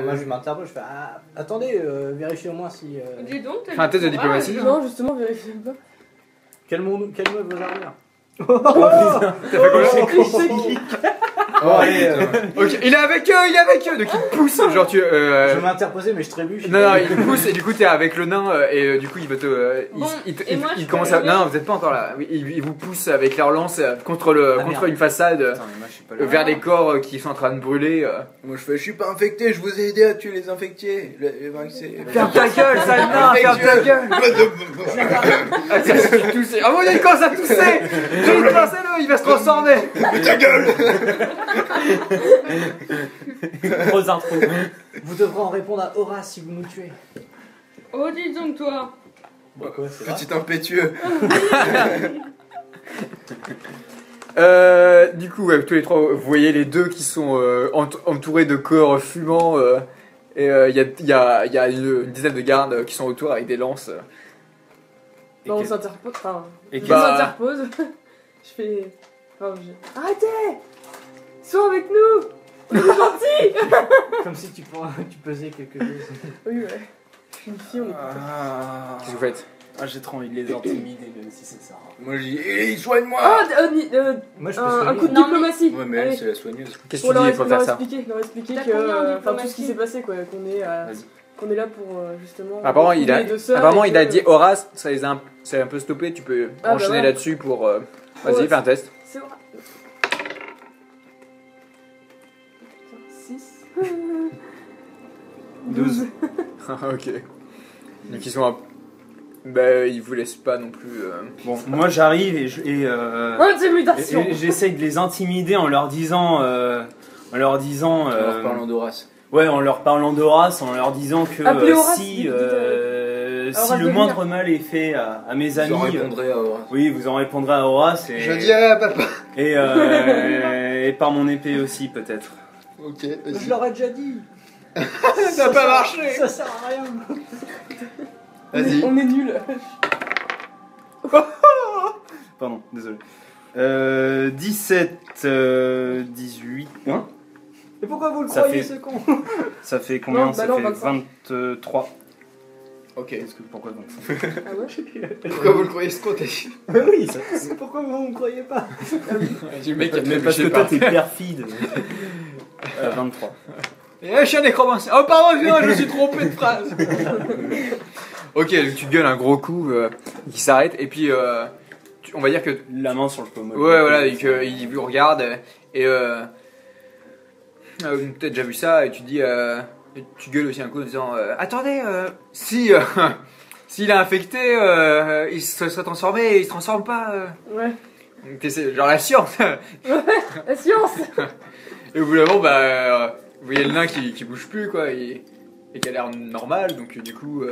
moi je m'interroge, je fais attendez, vérifiez au moins si. Dis donc, Fais un test de diplomatie. Non, justement, vérifie pas. Calmez vos armures. T'as fait combien? Allez, Ok, il est avec eux, donc il pousse, genre tu... je vais m'interposer, mais je trébuche. Non, il pousse et du coup t'es avec le nain et du coup il va te... Bon, et moi, je commence peux à... aller. Non, vous êtes pas encore là. Il vous pousse avec leur lance contre merde. une façade Attends, mais moi je suis pas là. vers des corps qui sont en train de brûler. Moi je fais, je suis pas infecté, je vous ai aidé à tuer les infectés. Ferme ta gueule, sale nain, ferme ta gueule. Ah, ah bon, il commence à tousser. Vite, lancez-le, il va se transformer. Ta gueule. Grosse intro. Vous devrez en répondre à Horace si vous nous tuez. Oh, dis donc, toi. Bon, quoi, c'est vrai. Petit impétueux. Du coup, tous les trois, vous voyez les deux qui sont entourés de corps fumants et il y a une dizaine de gardes qui sont autour avec des lances. Non, on s'interpose. Enfin, Et je Bah- s'interpose. Je fais. Arrêtez! Ils sont avec nous! On est gentils! Comme si tu pesais quelque chose. Oui, ouais. Je suis une fille, on est content. Qu'est-ce que vous faites? Ah, j'ai trop envie de les intimider, même si c'est ça. Moi je dis, soigne-moi. Ah, Moi je peux un soigner. coup de Non, diplomatie! Ouais, mais elle Allez. c'est la soigneuse. Qu'est-ce que Pour tu leur, dis pour faire ça? leur expliquer T'as que. combien en Enfin, tout ce qui diplomatie s'est passé, quoi. Vas-y. Qu'on est là pour justement. Apparemment, il a, retrouver les deux sœurs apparemment, et il a que- dit Horace, ça a un peu stoppé, tu peux Ah, bah enchaîner ouais. là-dessus pour... Vas-y, Ouais, fais un test. C'est vrai. 6. 12. Ok. Donc ils sont un... Bah, ils vous laissent pas non plus... Bon, moi j'arrive Intimidation! et j'essaye de les intimider en leur disant. En leur parlant d'Horace. Ouais, en leur parlant d'Horace, en leur disant que Appelez Horace, si, dites, si Horace le de moindre mal est fait à mes Vous amis. en répondrez à Horace. Oui, vous en répondrez à Horace et, Je dirai à papa. et par mon épée aussi peut-être. Ok, Je vas-y. leur ai déjà dit. Ça n'a pas marché. Ça sert à rien. Vas-y. On est nuls! Pardon, désolé. 17, 18. Hein? Et pourquoi vous le Ça croyez fait- ce con? Ça fait combien? Non, Ça bah non, fait 25. 23. Ok. Pourquoi 25? Ah ouais? Pourquoi vous le croyez ce côté? Oui, c'est pourquoi vous me croyez pas? Le mec qui a Mais parce que toi t'es perfide. 23. Eh, je suis un nécromancien. Oh pardon, je me suis trompé de phrase. Ok, donc tu gueules un gros coup qui s'arrête et puis on va dire que... La main sur le pommeau. Ouais, voilà, et qu'il vous regarde et peut-être déjà vu ça et tu dis... tu gueules aussi un coup en disant attendez, si s'il est infecté, il se serait transformé et il se transforme pas. Ouais. Donc t'essaies- genre la science. La science! Et au bout d'un moment, bah, vous voyez le nain qui bouge plus quoi et qui a l'air normal, donc du coup...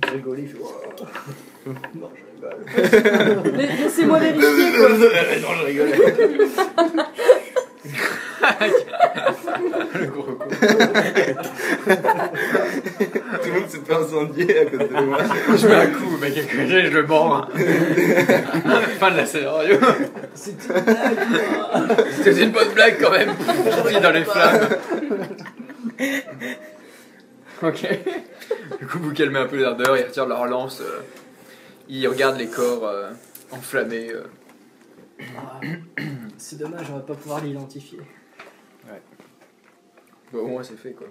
Tu rigoles, il fait oh. Non, je rigole. Laissez-moi vérifier, quoi! Non, je rigole. le gros con. Tout le monde s'est fait incendier à cause de moi. Je mets un coup, mec, à côté, je le mords. Fin de la scénario. C'était une blague. C'était une bonne blague quand même. Parti dans les flammes. Ok. Du coup, vous calmez un peu les ardeurs, ils retirent leur lance. Ils regardent les corps enflammés. Ah, c'est dommage, on va pas pouvoir l'identifier. Bon, au moins, c'est fait quoi.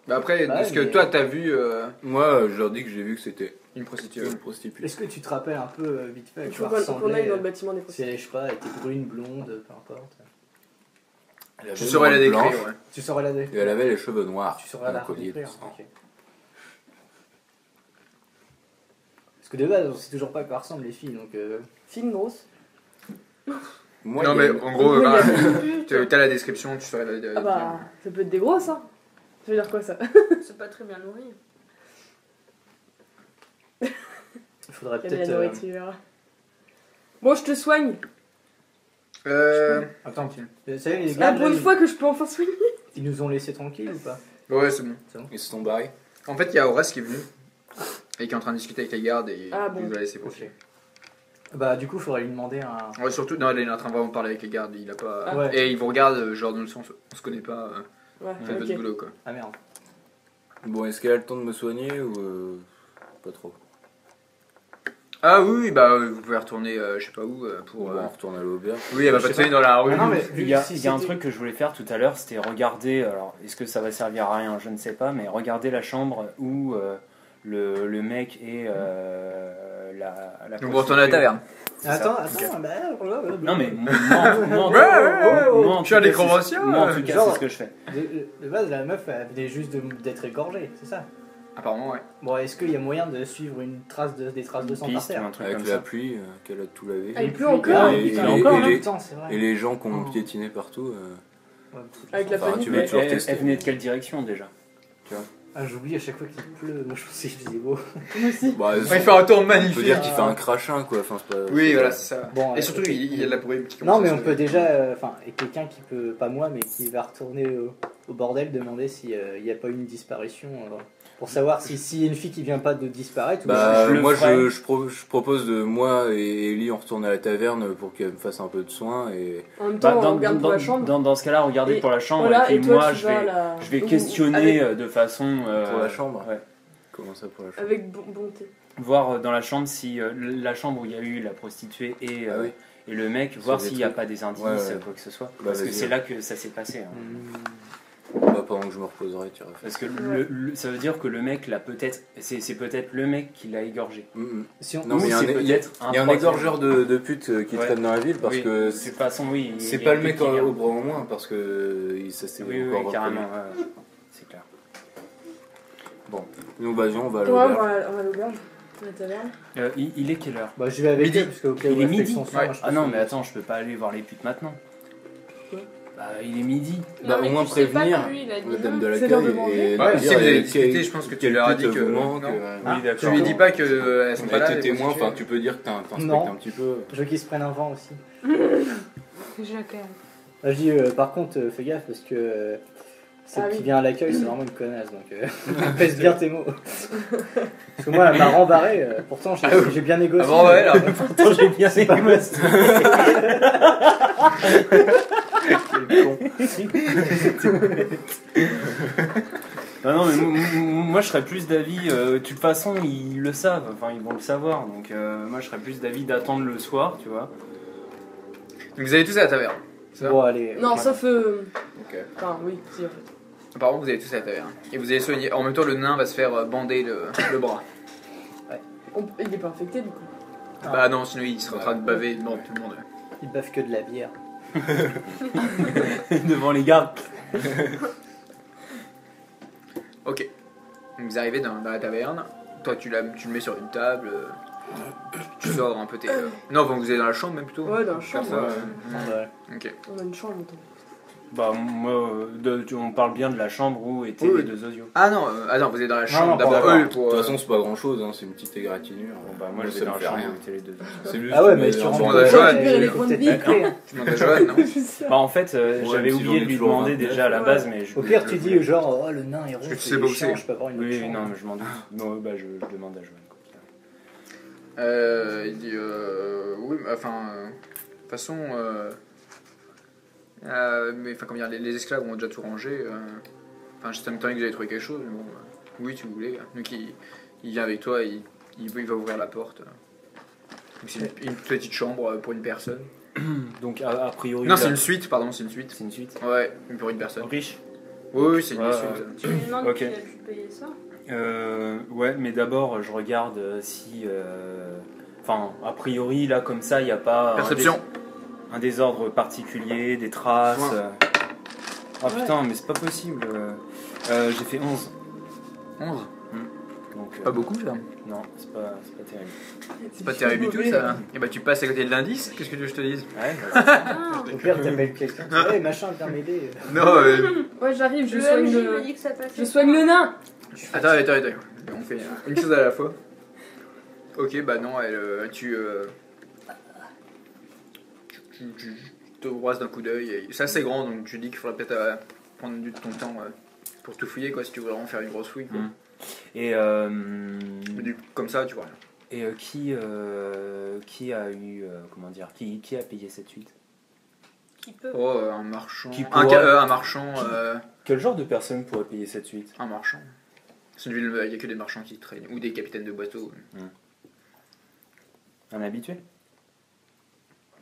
Bah après, Bah, de ce que mais- toi t'as vu, Moi, je leur dis que j'ai vu que c'était une prostituée. une prostituée. Est-ce que tu te rappelles un peu vite fait à Il faut quoi qu'on aille dans le ressemblait bâtiment des Si prostituées. elle, je sais pas, elle était brune, blonde, peu importe. Elle avait Tu une saurais la robe décrire, blanche, ouais. Tu saurais la décrire. Et elle avait les cheveux noirs. Tu saurais la un collier de décrire. sang. Ok. Parce que de base, on sait toujours pas à quoi ressemblent les filles, donc. Fine, grosse. Moi, Non il y a mais une- en gros, Oui, voilà, mais- t'as la description, tu saurais la Ah bah, ça peut être des grosses, hein. Ça veut dire quoi, ça? C'est pas très bien nourri. Il faudrait Il y a de la peut-être. nourriture. Bon, je te soigne. Attends, ça y est, les Ah, gars, pour une fois que je peux enfin soigner. ils nous ont laissés tranquilles ou pas? Ouais, c'est bon. Ils se sont barrés. En fait, il y a Horace qui est venu et qui est en train de discuter avec les gardes et Ah bon. il va laisser profiter. Ok. Bah, du coup, il faudrait lui demander un. Ouais, surtout, non, il est en train de vraiment parler avec les gardes, il a pas... Ah. Ouais. Et il vous regarde, genre dans le sens, on se connaît pas, Ouais, faites votre ok. boulot quoi. Ah merde. Bon, est-ce qu'elle a le temps de me soigner ou pas trop? Ah oui, bah vous pouvez retourner, je sais pas où, pour. Bon, on retourne à l'auberge. Oui, elle va Je pas sais te soigner dans la rue. Ah non, mais Il y a, si il y a un c'était- truc que je voulais faire tout à l'heure, c'était regarder, alors est-ce que ça va servir à rien, je ne sais pas, mais regarder la chambre où le mec et la Donc vous retournez à la taverne. Attends, Non mais moi en Je suis à tout cas, des conventions, moi, en tout cas, genre- c'est ce que je fais. De base, la meuf, elle venait juste d'être égorgée, c'est ça? Apparemment, ouais. Bon, est-ce qu'il y a moyen de suivre des traces de sang par Piste ou terre? un truc Avec comme la ça. pluie qu'elle a tout lavé. Ah, il pleut Ah, encore. Et- putain, et- encore et un les- putain, c'est vrai. Et les gens qui ont Oh. piétiné partout. Avec la Enfin, panique. tu veux Mais toujours elle tester. venait de quelle direction déjà? Ah, j'oublie à chaque fois qu'il pleut. Moi, je pensais que je faisais beau. Moi aussi. Bah, Il fait un tour on peut magnifique. dire qu'il fait un crachin quoi. Enfin, c'est pas, Oui, c'est voilà, pas- c'est ça. Bon, Et surtout, ok. il y a de la bruit qui Non, commence mais à on se peut lever. déjà. Enfin, et quelqu'un qui peut, pas moi, mais qui va retourner au bordel, demander s'il n'y a pas eu une disparition. Pour savoir s'il y a une fille qui vient pas de disparaître. Bah, Je le moi ferai. je propose de moi et Ellie on retourne à la taverne pour qu'elle me fasse un peu de soins et En même Bah, temps, on regarde pour la chambre. dans ce cas-là, regardez Et pour la chambre Voilà, et et puis toi, moi tu je vas à vais, la... je vais ou- questionner de façon pour la chambre. ouais. Comment ça pour la chambre? Avec bonté. Voir dans la chambre si la chambre où il y a eu la prostituée et, Ah oui. et le mec, voir des s'il n'y a trucs. pas des indices, Ouais, ouais. quoi que ce soit. Bah, Parce que vas-y. c'est là que ça s'est passé. Hein. Bah, pendant que je me reposerai, tu refais. Parce que ça veut dire que le mec l'a peut-être, c'est peut-être le mec qui l'a égorgé. Si on... Non, mais Ou il y a c'est un- peut-être Il y a un troisième. égorgeur de putes qui Ouais. traîne dans la ville parce Oui, que de toute façon, oui. c'est il y pas a le des mec qui viennent. au bras en moins parce que ça s'est Oui, encore oui, carrément, reproduit. ouais, c'est clair. Nous, vas-y, on va à Ouais, on va l'auberge. à l'auberge. À la taverne. Il est quelle heure? Bah, je vais avec Midi. elle, parce qu'au cas où Il est elle fait midi. son soin, Ouais. moi, je Ah pense non, que- mais attends, je peux pas aller voir les putes maintenant. Quoi Bah, il est midi. Bah, Non, mais au moins tu sais pas prévenir que lui, il a dit la dame non. de C'est l'heure l'accueil de manger. et Ouais, dire, si vous avez quelle- discuté, je pense que tu quelle leur as pute dit que. vous manque, non. Ah, Oui, Tu d'accord. lui dis pas qu'elles sont pas là. t'es les témoin, prostituées. enfin tu peux dire que t'inspectes Non. un petit peu. Je veux qu'ils se prennent un vent aussi. Jacques. Là, je dis, par contre, fais gaffe, parce que celle Ah qui oui. vient à l'accueil, c'est vraiment une connasse, donc pèse bien tes mots. Parce que moi, elle m'a rembarré, pourtant j'ai bien négocié. Ah bon, ouais, là. Pourtant, j'ai bien négocié. Bah non, mais moi je serais plus d'avis, de toute façon ils le savent, enfin ils vont le savoir, donc moi je serais plus d'avis d'attendre le soir, tu vois. Donc vous allez tous à la taverne. C'est ça Bon, allez. Non, voilà. sauf. Ok. Enfin, oui, si, en fait. Apparemment, vous allez tous à la taverne. Et vous allez soigner. En même temps, le nain va se faire bander le bras. Il est pas infecté, du coup. Ah. Bah non, sinon il sera en train de baver devant tout le monde. Ils bavent que de la bière. Devant les gardes. Ok. Donc vous arrivez dans la taverne. Toi, tu le mets sur une table. Tu sors un peu tes. Non, enfin, vous êtes dans la chambre même plutôt. Ouais, dans la Faire chambre. ça, Ouais. Ok. On a une chambre, attends. Bah moi, on parle bien de la chambre où étaient Oui, les oui. deux osios. Ah non, vous êtes dans la chambre non, d'abord. D'accord. Eux, De pour. toute façon, c'est pas grand chose, c'est une petite égratignure. Bon bah moi je ça vais me dans la fait chambre rien. où étaient les deux osios. C'est juste Ah ouais, tu mais mets tu un rentres bon, bandage. déjà, récupérer les faut points de peut-être vie. la clé, hein. Tu demandes à Joanne, non Bah en fait Ouais, j'avais mais si oublié j'en ai de lui toujours demander 29, déjà à la ouais. base, mais je Au pire, tu dis genre, oh le nain est rouge, Tu sais pas où c'est. je peux avoir une autre Oui, chambre. non, mais je m'en doute. Bon, bah je demande à Joanne. Il dit oui, mais enfin, de toute façon, mais enfin, comment dire, les esclaves ont déjà tout rangé. Enfin, ça me que j'avais trouvé quelque chose, mais bon, oui, tu voulais. Donc il vient avec toi, il va ouvrir la porte. Donc c'est une petite chambre pour une personne. Donc a priori. Non, là- c'est une suite, pardon, c'est une suite. C'est une suite. Ouais, pour une personne. Riche. Oui, oui, c'est une Ouais, suite. Tu lui demandes Ok. qui a pu payer ça. Ouais, mais d'abord je regarde si. Enfin, a priori là comme ça, il n'y a pas. Perception. Un désordre particulier, des traces. Ouais. Ah putain, mais c'est pas possible. J'ai fait 11. 11. Donc, Pas beaucoup, ça. Non, c'est pas terrible. C'est pas terrible du tout, ça. Et bah, tu passes à côté de l'indice. Qu'est-ce que tu veux que je te dise? Ouais, Ah, Au pire, t'appelles quelqu'un, tu dis, hey, machin, viens m'aider. Non, Ouais, j'arrive, je le soigne MJ me le. dit que ça passait. Je soigne le nain. attends. On fait une chose à la fois. Ok, bah non, tu te brasses d'un coup d'œil. C'est assez grand, donc tu dis qu'il faudra peut-être prendre du de ton temps pour tout fouiller, quoi, si tu veux vraiment faire une grosse fouille. Quoi. Mm. Et, Mais comme ça, tu vois rien. et qui a eu. Comment dire qui a payé cette suite? Qui peut. Oh, un marchand. Qui Un, pourra- un marchand. Quel genre de personne pourrait payer cette suite? Un marchand. C'est une ville, il n'y a que des marchands qui traînent, ou des capitaines de bateaux. Un habitué?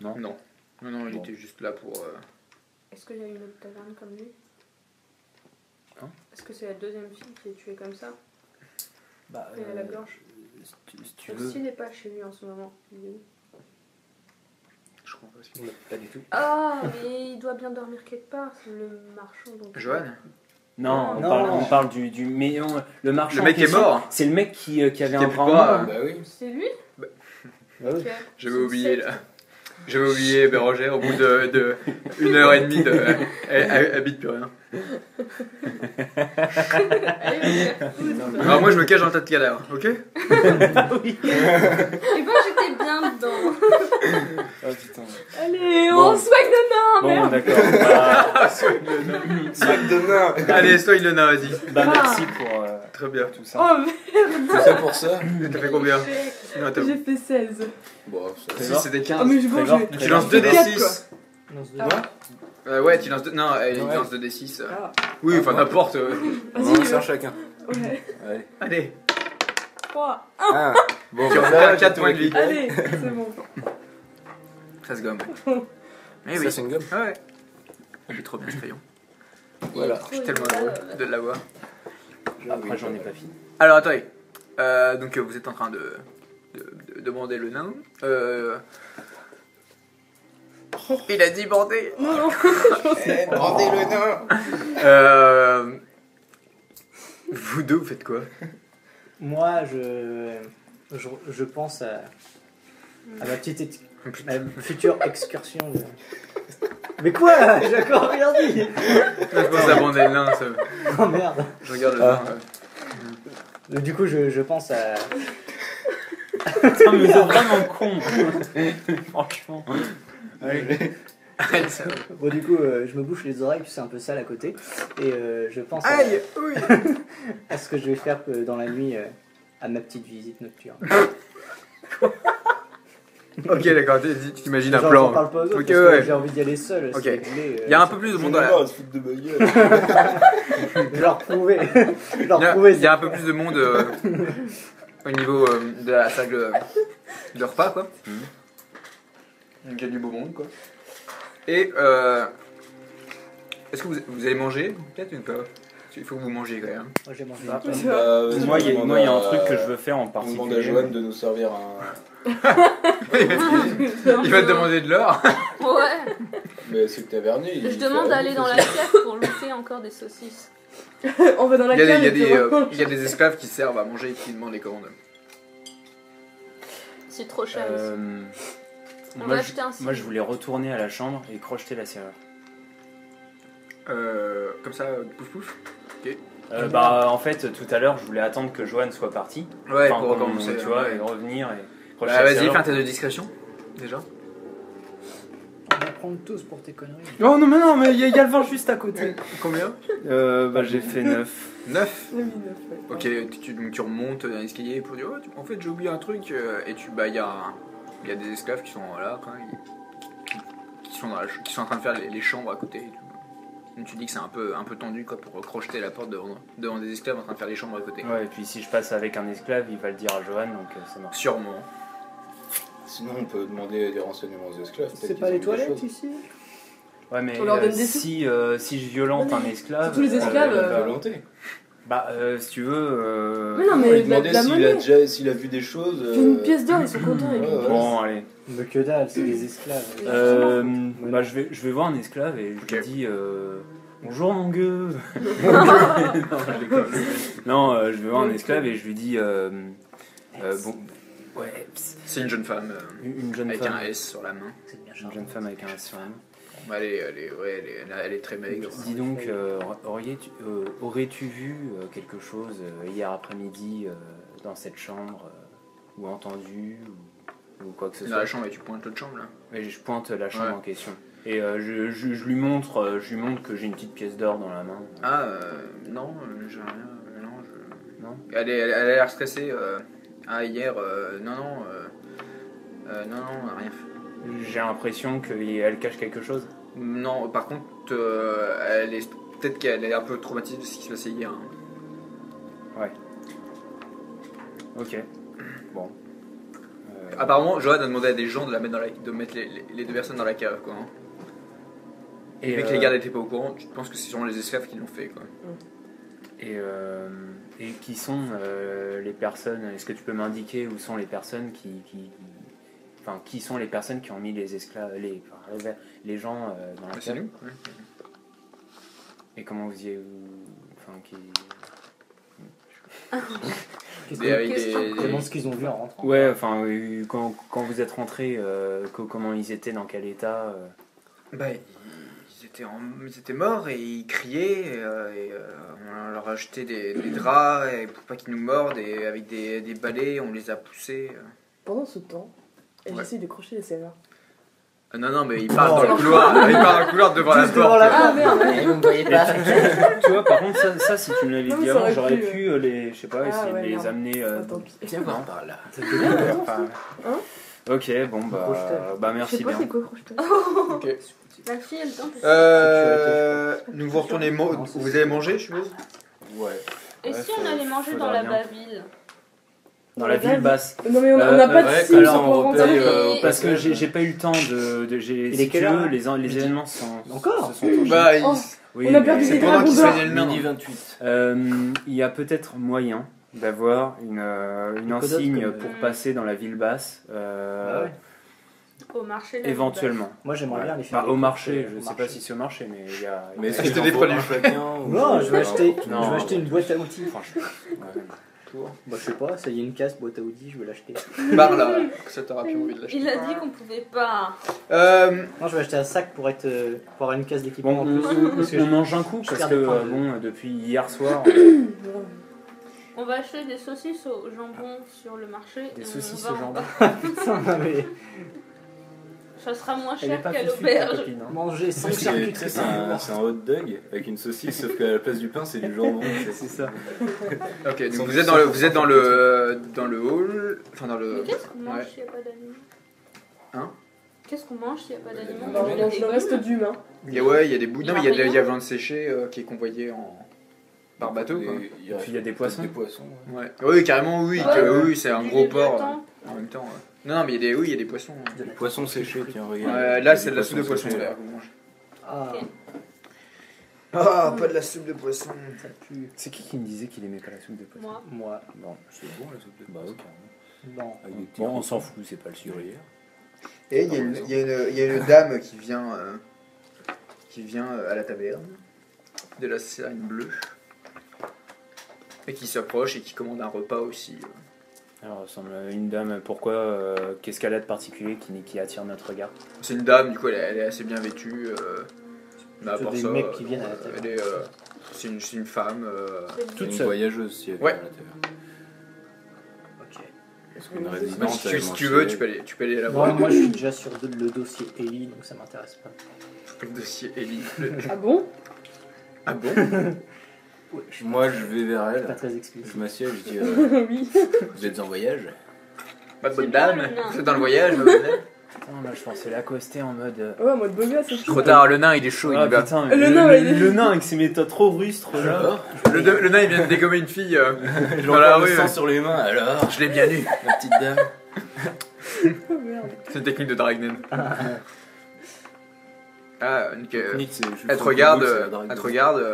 Non, il Bon. était juste là pour... Est-ce qu'il y a une autre taverne comme lui? Hein? Est-ce que c'est la deuxième fille qui est tuée comme ça? Bah, Et à la gorge. si tu veux. S'il n'est pas chez lui en ce moment, il est où? Je crois pas. Pas du tout. Ah, mais il doit bien dormir quelque part, c'est le marchand. Donc... Johan? Non, on Non. parle, on parle mais le marchand. Le mec en est question, mort. C'est le mec qui avait Qui un a plus de bras bras, mort. Bah oui. C'est lui? Bah oui. Ok. J'avais C'est oublié une là. J'avais oublié Bérangère au bout de 1h30 elle habite plus rien. Allez, on Alors moi je me cache dans le tas de cadavres, ok? Et ben j'étais bien dedans. Oh putain. Allez, Bon. on soigne le nain, Bon, merde. d'accord. Bah, Ah, soigne le nain. Sac de nain. Allez, soigne le nain, vas-y. bah, merci pour Très bien. tout ça. Oh merde, Tout ça pour ça. T'as fait combien? Non, t'as... j'ai fait 16. Bon, ça Si, Trevor. c'était Ah 15. mais je bon, Trevor. j'ai... Tu lances J'ai 2d6. quatre, quoi. Non, c'est Ah. deux. Ouais, tu lances 2... Non, il Ouais. lance 2d6. Ah, Oui, enfin n'importe. On va en vas-y, faire chacun. ouais. Allez. Allez. 3. Ah. Bon, Tu ça refais va, 4 j'ai points de vie. Allez, c'est bon. Ça se gomme. Eh Ça, oui. c'est une gomme. Ah ouais. J'ai trop bien ce crayon. Voilà. Je suis tellement heureux de l'avoir. Après, j'en ai pas fini. Alors attendez. Donc vous êtes en train de bander le nain. Il a dit bander. Non, non. Eh, bandez le nain. Vous deux, vous faites quoi? Moi, je pense à ma petite ma future excursion. Mais quoi? J'ai encore rien dit. Je pense à bander le nain. Ça... Oh merde. Je regarde le Ah. Donc, du coup, je pense à... Putain, mais vous êtes vraiment con. Franchement. Allez. Allez, ça va. Bon, du coup, je me bouche les oreilles, puis c'est un peu sale à côté. Et je pense Aïe, oui. à ce que je vais faire dans la nuit à ma petite visite nocturne. Ok, d'accord, tu t'imagines un Genre, plan. j'en parle pas aux autres, Ok, parce ouais. que j'ai envie d'y aller seul. Ok. Si vous voulez, Il y a un peu plus de monde dans la... se foutre de ma gueule. Je leur prouvais. Je leur Il y a- prouvais. il y a un peu plus de monde au niveau de la salle de repas, quoi. Donc il y a du beau monde, quoi. Et est-ce que vous allez manger, peut-être ou pas? Il faut que vous mangiez quand même. Moi, j'ai mangé. Ah, Tu Bah, vois. vas-y, Moi, il y on a un demande truc à- que je veux faire en On demande à particulier. Johan de nous servir un. Il va te demander de l'or. Ouais. Mais c'est que tavernier. il Je fait demande rien, d'aller dans la c'est- cave pour looter encore des saucisses. On va dans la Il y a cave et des, puis on mange. il y a des esclaves qui servent à manger et qui demandent les commandes. C'est trop cher ici. On Moi, va je, acheter un moi, je voulais retourner à la chambre et crocheter la serrure. Comme ça, pouf pouf. Bah, en fait, tout à l'heure, je voulais attendre que Johan soit parti. Ouais, Enfin, pour qu'on- recommencer. tu vois, ouais. et revenir et Bah, crocheter la vas-y, serrure. fais un test de discrétion, déjà. On va prendre tous pour tes conneries. Oh non, mais il y a le vin juste à côté. Combien? Bah, j'ai fait 9. 9. Oui, neuf, ouais. Ok, donc tu remontes dans l'escalier pour dire, oh, en fait j'ai oublié un truc, et il y a des esclaves qui sont là, quoi, qui sont en train de faire les chambres à côté. Et tout. Donc tu dis que c'est un peu tendu, quoi, pour crocheter la porte devant des esclaves en train de faire les chambres à côté. Ouais, et puis si je passe avec un esclave, il va le dire à Johan, donc c'est marrant. Sûrement. Sinon, on peut demander des renseignements aux esclaves. peut-être C'est qu'ils pas ont les des toilettes choses. ici? Ouais, mais On leur donne des si je violente Non, mais un esclave. tous les esclaves, bah, Volonté. si tu veux. Mais non, On mais lui de la demandait s'il a monnaie. déjà s'il a vu des choses. Fais une pièce d'or, ils sont contents. ils- Ouais. Bon, allez. Mais que dalle, c'est des esclaves. Bah, je vais voir un esclave et je lui Ok. dis bonjour mon gueux. Non, je déconne. Non, je vais voir un esclave et je lui dis bon, ouais, C'est une jeune femme une jeune avec femme. un S sur la main. C'est bien Une charmant. jeune femme avec un S sur la main. Elle est très maigre. Dis donc, aurais-tu vu quelque chose hier après-midi dans cette chambre ou entendu ou quoi que ce Dans soit? la chambre et tu pointes l'autre chambre là. Et je pointe la chambre Ouais. en question. Et je lui montre que j'ai une petite pièce d'or dans la main. Ah non, j'ai rien. Non, Non. Elle a l'air stressée. Hier, non, rien. J'ai l'impression qu'elle cache quelque chose. Non, par contre, peut-être qu'elle est un peu traumatisée de ce qui s'est passé hier. Hein. Ok. Bon. Apparemment, Johan a demandé à des gens de mettre les deux personnes dans la cave, quoi. Hein. Et vu que les gardes n'étaient pas au courant, je pense que c'est sûrement les esclaves qui l'ont fait, quoi. Et qui sont les personnes? Est-ce que tu peux m'indiquer où sont les personnes qui sont les personnes qui ont mis les esclaves, les gens dans la cave? C'est nous. Ouais. Et comment vous y êtes Je demande ce qu'ils ont vu en rentrant. Ouais, enfin, quand vous êtes rentrés, comment ils étaient, dans quel état Bah, ils étaient morts et ils criaient. Et on leur a jeté des draps pour pas qu'ils nous mordent. Et avec des balais, on les a poussés. Pendant ce temps, j'essaie de crocher les serrures. Non, mais ils partent dans le couloir. Ils partent dans le couloir devant la Juste devant la porte. porte. merde. Et vous me voyez pas. Tu vois, par contre, ça si tu me l'avais Non, mais dit ça avant, aurait j'aurais pu, pu les, je sais pas, essayer de les merde. amener. Tant pis. Viens voir par là. Ok, bon, bah Je merci sais pas bien. c'est quoi crochetage. Ok. La fille, elle tente. Nous vous retournez. Vous allez manger, je suppose? Ouais. Et si on allait manger dans faudrait la bien. Baville? Dans la ville basse. Non mais on n'a pas de ouais, signe comme pour ça, on rentrer. repère, Parce que j'ai pas eu le temps si est quelle tu heure, veux, là les événements sont. Encore se sont enchaînés. Bah, Oh, Oui, on a mais- perdu c'est des pendant dragons qu'ils d'or. soignaient le nain. Midi 28. Il y a peut-être moyen d'avoir une insigne comme, pour passer dans la ville basse, Ah ouais. Au marché. là, éventuellement. Moi j'aimerais bien les faire. Bah, au marché, je au sais marché. pas si c'est au marché, mais il y a. Mais est-ce Acheter que des j'en produits. prends un chacun ou- Non, je vais acheter Non. une boîte à outils. Franchement. ouais. Bah je sais pas, ça y est une casse boîte à outils, je vais l'acheter. Par là, ça t'aura plus envie de l'acheter. Il a dit qu'on pouvait pas. Non, je vais acheter un sac pour avoir une case d'équipement Bon, en plus. Parce que on mange un coup je parce perds que des points de- bon, depuis hier soir, On va acheter des saucisses au jambon sur le marché. des et saucisses on au va en jambon. Putain, mais Ça sera moins Elle est cher pas qu'à fifute, ta l'auberge. copine, hein. manger sans Tu sais, charcuterie. c'est un hot dog avec une saucisse, sauf qu'à la place du pain, c'est du jambon. C'est ça. Ok, donc Sans- vous êtes dans le hall, enfin dans le. Mais qu'est-ce qu'on mange Ouais. s'il n'y a pas d'aliments? Hein? Qu'est-ce qu'on mange s'il n'y a pas d'aliments? Bah, on mange le reste d'humain. Il y a des bouts. Non, mais il y a de rien. la viande séchée qui est convoyée par bateau, quoi. Et Et puis il y a des poissons. Des poissons. Ouais. Ouais. Oui, carrément, oui. Oui, c'est un Du gros porc Léviathan. en même temps. Non, mais il y a des poissons. Des poissons séchés, tiens, regarde. Là, Des c'est de la soupe de poissons poisson, séchés. là, vous mangez. Ah, Ok. Ah, pas de la soupe de poisson. ça pue. C'est qui me disait qu'il aimait pas la soupe de poisson? Moi. Moi, Bon, C'est bon la soupe de bah poisson. ok. non. Avec des petits Bon, on croûtons. s'en fout, c'est pas le sujet. Et il y a une dame qui vient à la taverne de la Sirène Bleue et qui s'approche et qui commande un repas aussi. Alors, ça ressemble à une dame, pourquoi qu'est-ce qu'elle a de particulier qui attire notre regard? C'est une dame, du coup, elle est assez bien vêtue. Mais à C'est part des ça, mecs qui viennent à la taverne. c'est une femme. Toute Une seule. voyageuse, si elle Ouais. vient à la taverne. Ok. Une Mais résidente. si elle tu mange veux, chez tu peux aller la Moi, voir. moi, je suis déjà sur le dossier Ellie, donc ça m'intéresse pas. Le dossier Ellie. Ah bon? Ah bon? Ouais, elle. Moi, je vais vers pas elle. très explicite. Je m'assieds, je dis Oui. vous êtes en voyage? Pas de bonne C'est dame. bien, le nain. Vous êtes dans le voyage, ma bonne dame. Putain, là je pensais l'accoster en mode. Ouais, en mode beau c'est Trop tard, le nain il est chaud, il Ah y va. putain, Le nain, il est- le nain avec ses méthodes trop rustres là. Le nain il vient de dégommer une fille Je dans la le rue. sang sur les mains, alors, Je l'ai bien eu. la petite dame. Oh merde. C'est une technique de Dragnen. Ah, donc, Technique, c'est juste elle te un regarde, coup de boule, c'est la drague elle te de- regarde.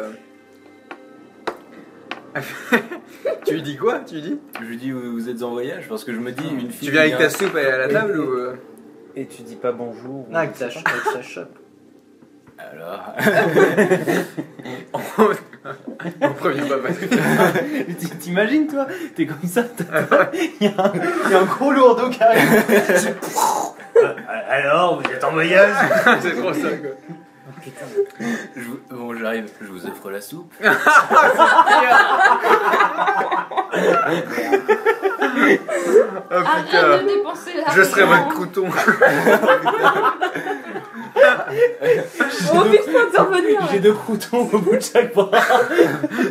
Tu lui dis quoi? Tu lui dis? Je lui dis vous êtes en voyage parce que je me dis une fille. Tu viens avec vient- ta soupe à la table ou Et tu dis pas bonjour. Non, avec sa chope. Alors. au premier papa? T'imagines toi? T'es comme ça, il y a un gros lourdeau qui arrive. Alors, vous êtes en voyage? C'est trop ça quoi. Bon, j'arrive, je vous offre la soupe. Oh Arrête putain. de dépenser l'argent. Je serai votre crouton. On vite pas intervenir. J'ai deux croutons au bout de chaque bras.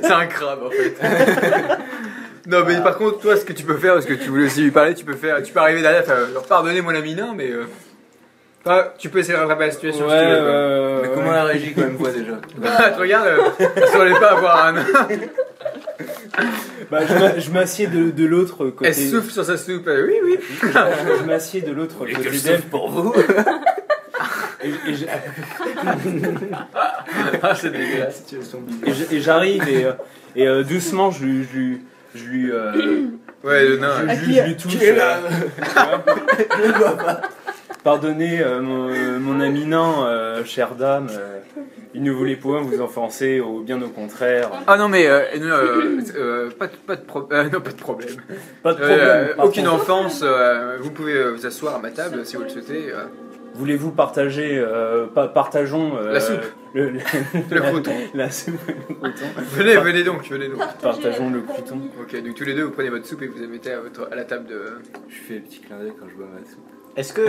C'est un crabe en fait. Non mais par contre toi ce que tu peux faire, parce que tu voulais aussi lui parler, tu peux arriver derrière, faire pardonnez mon ami nain, mais Ah, tu peux essayer de rattraper la situation si tu Ouais, veux. Mais comment la régie quand même voit déjà Bah, tu regardes, ça allait pas avoir un. Bah, je m'assieds de l'autre côté. Elle souffle sur sa soupe. Oui, oui. Je m'assieds de l'autre côté d'elle. pour vous. Ah, c'est dégueulasse. Situation bizarre. Et j'arrive et doucement je lui Ouais, le nain. je lui touche. Qui est là Je ne vois pas. Pardonnez mon ami nain, chère dame. Il ne voulait point vous offenser, bien au contraire. Ah non, mais pas de problème. Non, pas de problème. Pas de problème. Par Aucune contre, offense. Vous pouvez vous asseoir à ma table si vous le souhaitez. voulez-vous partager partageons La soupe. le crouton. La soupe et le crouton. Venez donc, venez donc. Partageons le crouton. Ok, donc tous les deux, vous prenez votre soupe et vous la mettez à la table de. Je fais un petit clin d'œil quand je bois ma soupe. Est-ce que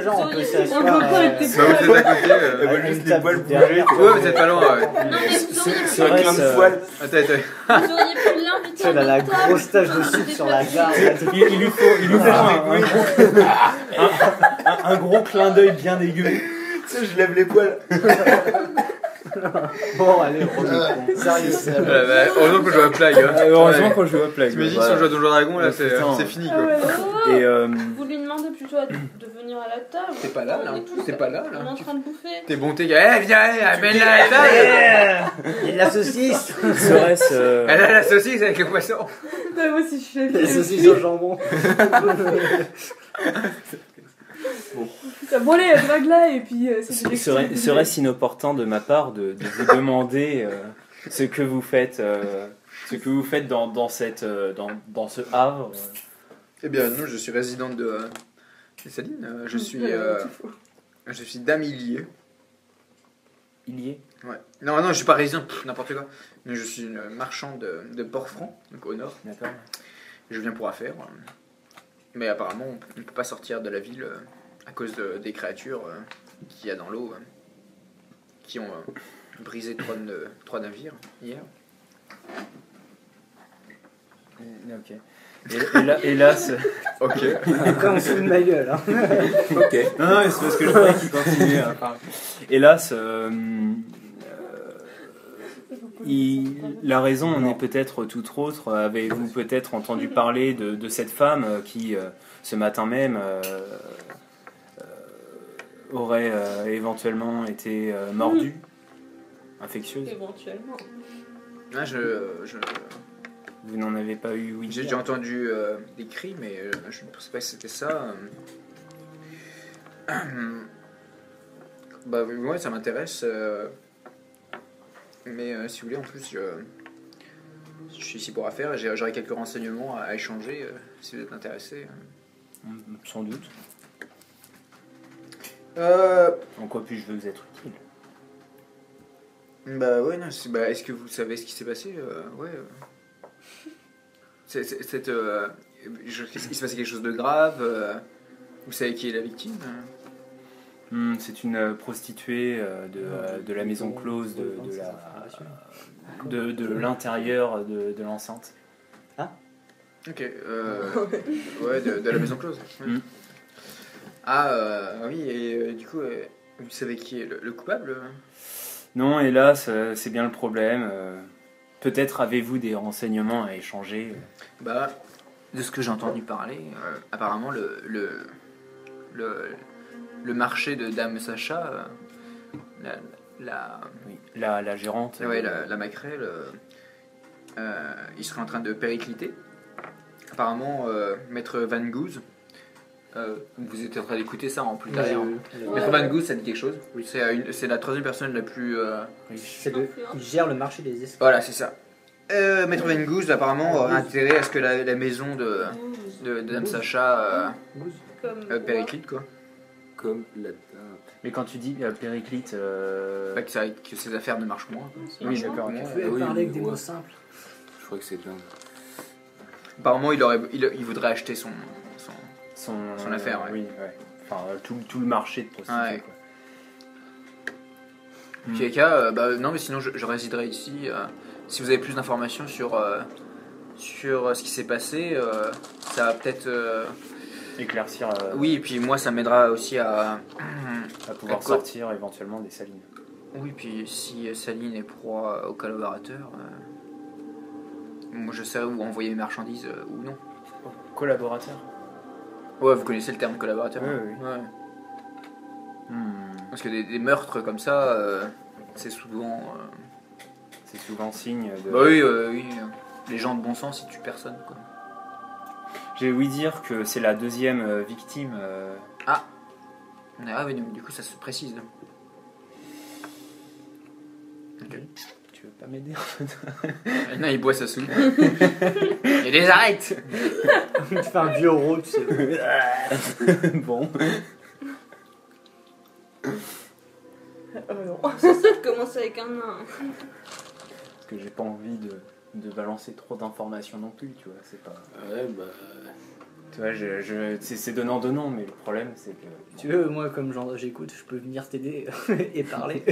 genre on peut On le s'asseoir voit pas avec tes Bah, vous êtes à côté. Elle voit à juste une les table poils derrière, bouger. Ouais, vous êtes pas loin. Ouais. Non, mais vous auriez, C'est Un vrai, clin de ça- poil. Attends. vous auriez pu l'inviter. Elle a la à notre table. grosse tache de sucre sur la garde. Il lui faut un gros clin d'œil bien dégueu. Tu sais, je lève les poils. Bon, allez, remettons. Sérieux, c'est Heureusement que je joue à Plague. Hein. Heureusement Ouais. quand je vois Plague. T'imagines si Voilà. on joue à Donjons Dragon, là, Ouais, putain. c'est fini Ah quoi. ouais. Oh, Et vous lui demandez plutôt de venir à la table. T'es pas là, là. On est tous- T'es pas là, On est là. en train de bouffer. T'es bon, t'es gars. Eh, viens, amène-la à la table. Il y a de la saucisse. serait-ce Elle a la saucisse avec le poisson. Putain, moi si je suis La saucisse au jambon. Putain, bon allez, drague là et puis c'est des serait-ce inopportun de ma part de vous demander ce que vous faites dans ce havre. Eh bien, non, je suis résidente de Saline. Je suis d'Amilier. Il y est. Ouais. Non, je suis pas résident, n'importe quoi. Mais je suis une marchande de Port-Franc, donc au nord. D'accord. Je viens pour affaires. Mais apparemment, on ne peut pas sortir de la ville à cause des créatures qu'il y a dans l'eau qui ont brisé trois navires hier. Ok. Et là, hélas. Ok. Après, on se fout de ma gueule. Hein. Ok. Non, mais c'est parce que je voulais qu'il continue à parler. Hélas, la raison en est peut-être toute autre. Avez-vous peut-être entendu parler de cette femme qui, ce matin même, aurait éventuellement été mordue, infectieuse? Éventuellement. Ah, Vous n'en avez pas eu, oui. j'ai déjà entendu des cris, mais je ne pensais pas que c'était ça. Bah, ouais, ça m'intéresse. Mais si vous voulez, en plus, je suis ici pour affaires et j'aurai quelques renseignements à échanger si vous êtes intéressé. Sans doute. Bah En quoi puis-je vous être utile? ouais, non, est-ce que vous savez ce qui s'est passé? Ouais. Il se passait quelque chose de grave. Vous savez qui est la victime? C'est une prostituée de la maison close de l'intérieur de l'enceinte. Ok. Ouais, de la maison close. Ouais. Mm. Ah oui, et du coup, vous savez qui est le coupable? Non, hélas, c'est bien le problème. Peut-être avez-vous des renseignements à échanger. Bah, de ce que j'ai entendu parler, apparemment le marché de Dame Sacha, La gérante. ouais, la maquerelle, il serait en train de péricliter. Apparemment, Maître Van Goose, vous étiez en train d'écouter ça en plus derrière. Maître Van Goose, ça dit quelque chose? Oui. C'est la troisième personne la plus... Il gère le marché des esclaves. Voilà, c'est ça. Maître Van Goose, apparemment, aurait intérêt à ce que la maison de Dame Sacha périclite, quoi. Comme la. Mais quand tu dis périclite... Pas que ses affaires ne marchent moins. Quoi. Oui, d'accord. Moins. Vous pouvez Oui, parler avec des ouais. mots simples. Je crois que c'est bien. Apparemment, il voudrait acheter son Son affaire, ouais. Oui, ouais. Enfin, tout le marché de prostituée. Ouais. Quoi. Puis, non, mais sinon, je résiderai ici. Si vous avez plus d'informations sur ce qui s'est passé, ça va peut-être éclaircir, Oui, et puis moi, ça m'aidera aussi à. à pouvoir D'accord. sortir éventuellement des salines. Oui, puis si Saline est proie aux collaborateurs, moi je sais où envoyer mes marchandises ou non. Collaborateur. Ouais, vous connaissez le terme collaborateur. Oui, hein. oui. Ouais. Hmm. Parce que des meurtres comme ça, c'est souvent. C'est souvent signe de... Bah oui, oui. Les gens de bon sens, ils tuent personne. Quoi. J'ai ouï dire que c'est la deuxième victime. Ah, oui, du coup, ça se précise. Là. Ok. Tu veux pas m'aider? Maintenant, il boit sa soupe. Et les arrête. Tu fais un vieux euro, tu sais. Bon. Oh non. C'est ça de commencer avec un nain. Parce que j'ai pas envie de balancer trop d'informations non plus, tu vois. C'est pas... Ouais, bah. Tu vois, c'est donnant-donnant, mais le problème, c'est que... Tu veux, moi, comme j'écoute, je peux venir t'aider et parler.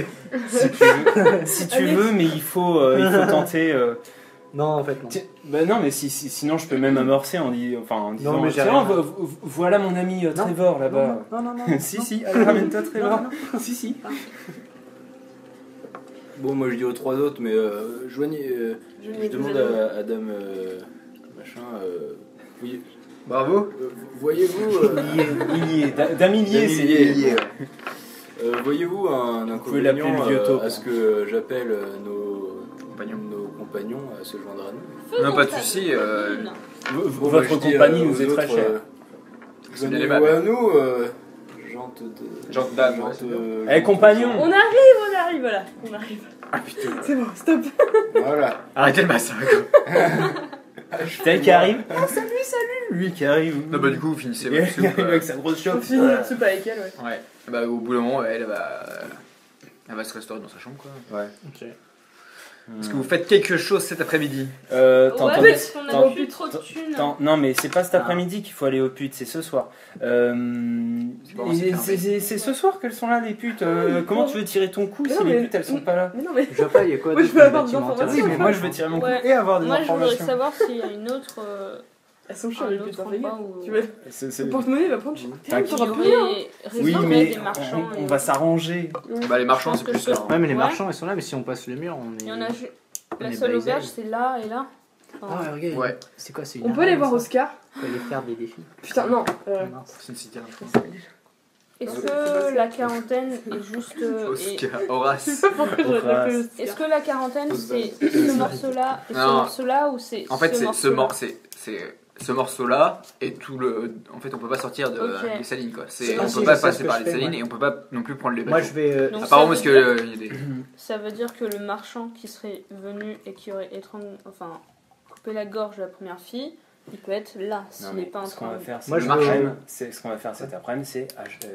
Si tu veux, mais il faut tenter... Non, en fait, non. Bah non, mais sinon je peux même amorcer en disant... mais j'ai Tiens, rien. voilà mon ami Trevor, là-bas. Non. Si, allez, ramène-toi Trevor. Si. Bon, moi je dis aux trois autres, mais joignez. Je demande à Dame. Machin. Oui. Bravo. Voyez-vous. Damilier, c'est... Voyez-vous un pouvez l'appeler inconvénient le vieux taupe. à ce que j'appelle nos compagnons à se joindre à nous? Non, pas de soucis. Votre moi, je dis, compagnie aux nous est très autres, chère. C'est bien Joignez-vous aimable. à nous, gente de. Gente d'âme, ouais, c'est bien. Eh, compagnon. On arrive, voilà. On arrive. Ah putain. C'est bon, stop. Voilà. Arrêtez le massacre. Tel qui arrive. Ah, salut. Lui qui arrive. Non, bah du coup, vous finissez Et votre soupe. avec sa grosse On chope. finit notre soupe avec elle, ouais. Ouais. Bah au bout d'un moment, elle va se restaurer dans sa chambre, quoi. Ouais. Ok. Est-ce que vous faites quelque chose cet après-midi? Ouais, T'entends- parce qu'on a t'en- plus trop de thunes. Non, mais c'est pas cet après-midi qu'il faut aller aux putes, c'est ce soir. bon, c'est C'est ce soir qu'elles sont là, les putes. Comment tu veux tirer ton coup Mais si non, les mais- putes elles sont pas là? Mais non, mais. Je vois pas, il y a quoi Moi, je d'autre veux comme avoir des bâtiment informations. intéressant. Oui, mais moi je veux tirer mon coup Ouais. et avoir des Moi, je voudrais informations. savoir s'il y a une autre. Elles sont chiantes, Un les autre putes, hein, fais endroit gaffe. où- Tu veux. C'est- Le porte-monnaie va prendre chez T'inquiète. toi. Qui T'auras plus rien. aurait Oui, réservé mais des marchands. on va s'arranger. Bah les marchands, Je c'est pense plus que ça. Ouais, mais les Ouais. marchands, ils sont là, mais si on passe le mur, on est. Il y en a On la est seule balisé. auberge, c'est là et là. Ah, Enfin, ouais, regarde. Ouais. C'est quoi, c'est une On peut aller arène, voir ça Oscar. On peut aller faire des défis. Putain, non. Mince. C'est une cité. Est-ce que la quarantaine est juste. Oscar, Horace. Pourquoi j'aurais pas fait Oscar? Est-ce que la quarantaine c'est ce morceau-là et ce Non. morceau-là ou c'est En fait, ce morceau-là c'est ce morceau-là et tout le. En fait, on peut pas sortir Ok. des salines quoi. Ah, On si, peut je pas sais passer ce que par je les fais, salines moi. et on peut pas non plus prendre les Moi, bateaux. je vais. Donc, Apparemment, ça parce veut que il y a des. Ça veut dire que le marchand qui serait venu et qui aurait coupé la gorge de la première fille, il peut être là Non, s'il n'est mais pas en ce qu'on train va de. faire, c'est Moi, le je marché. veux- Ce qu'on va faire cet après-midi, c'est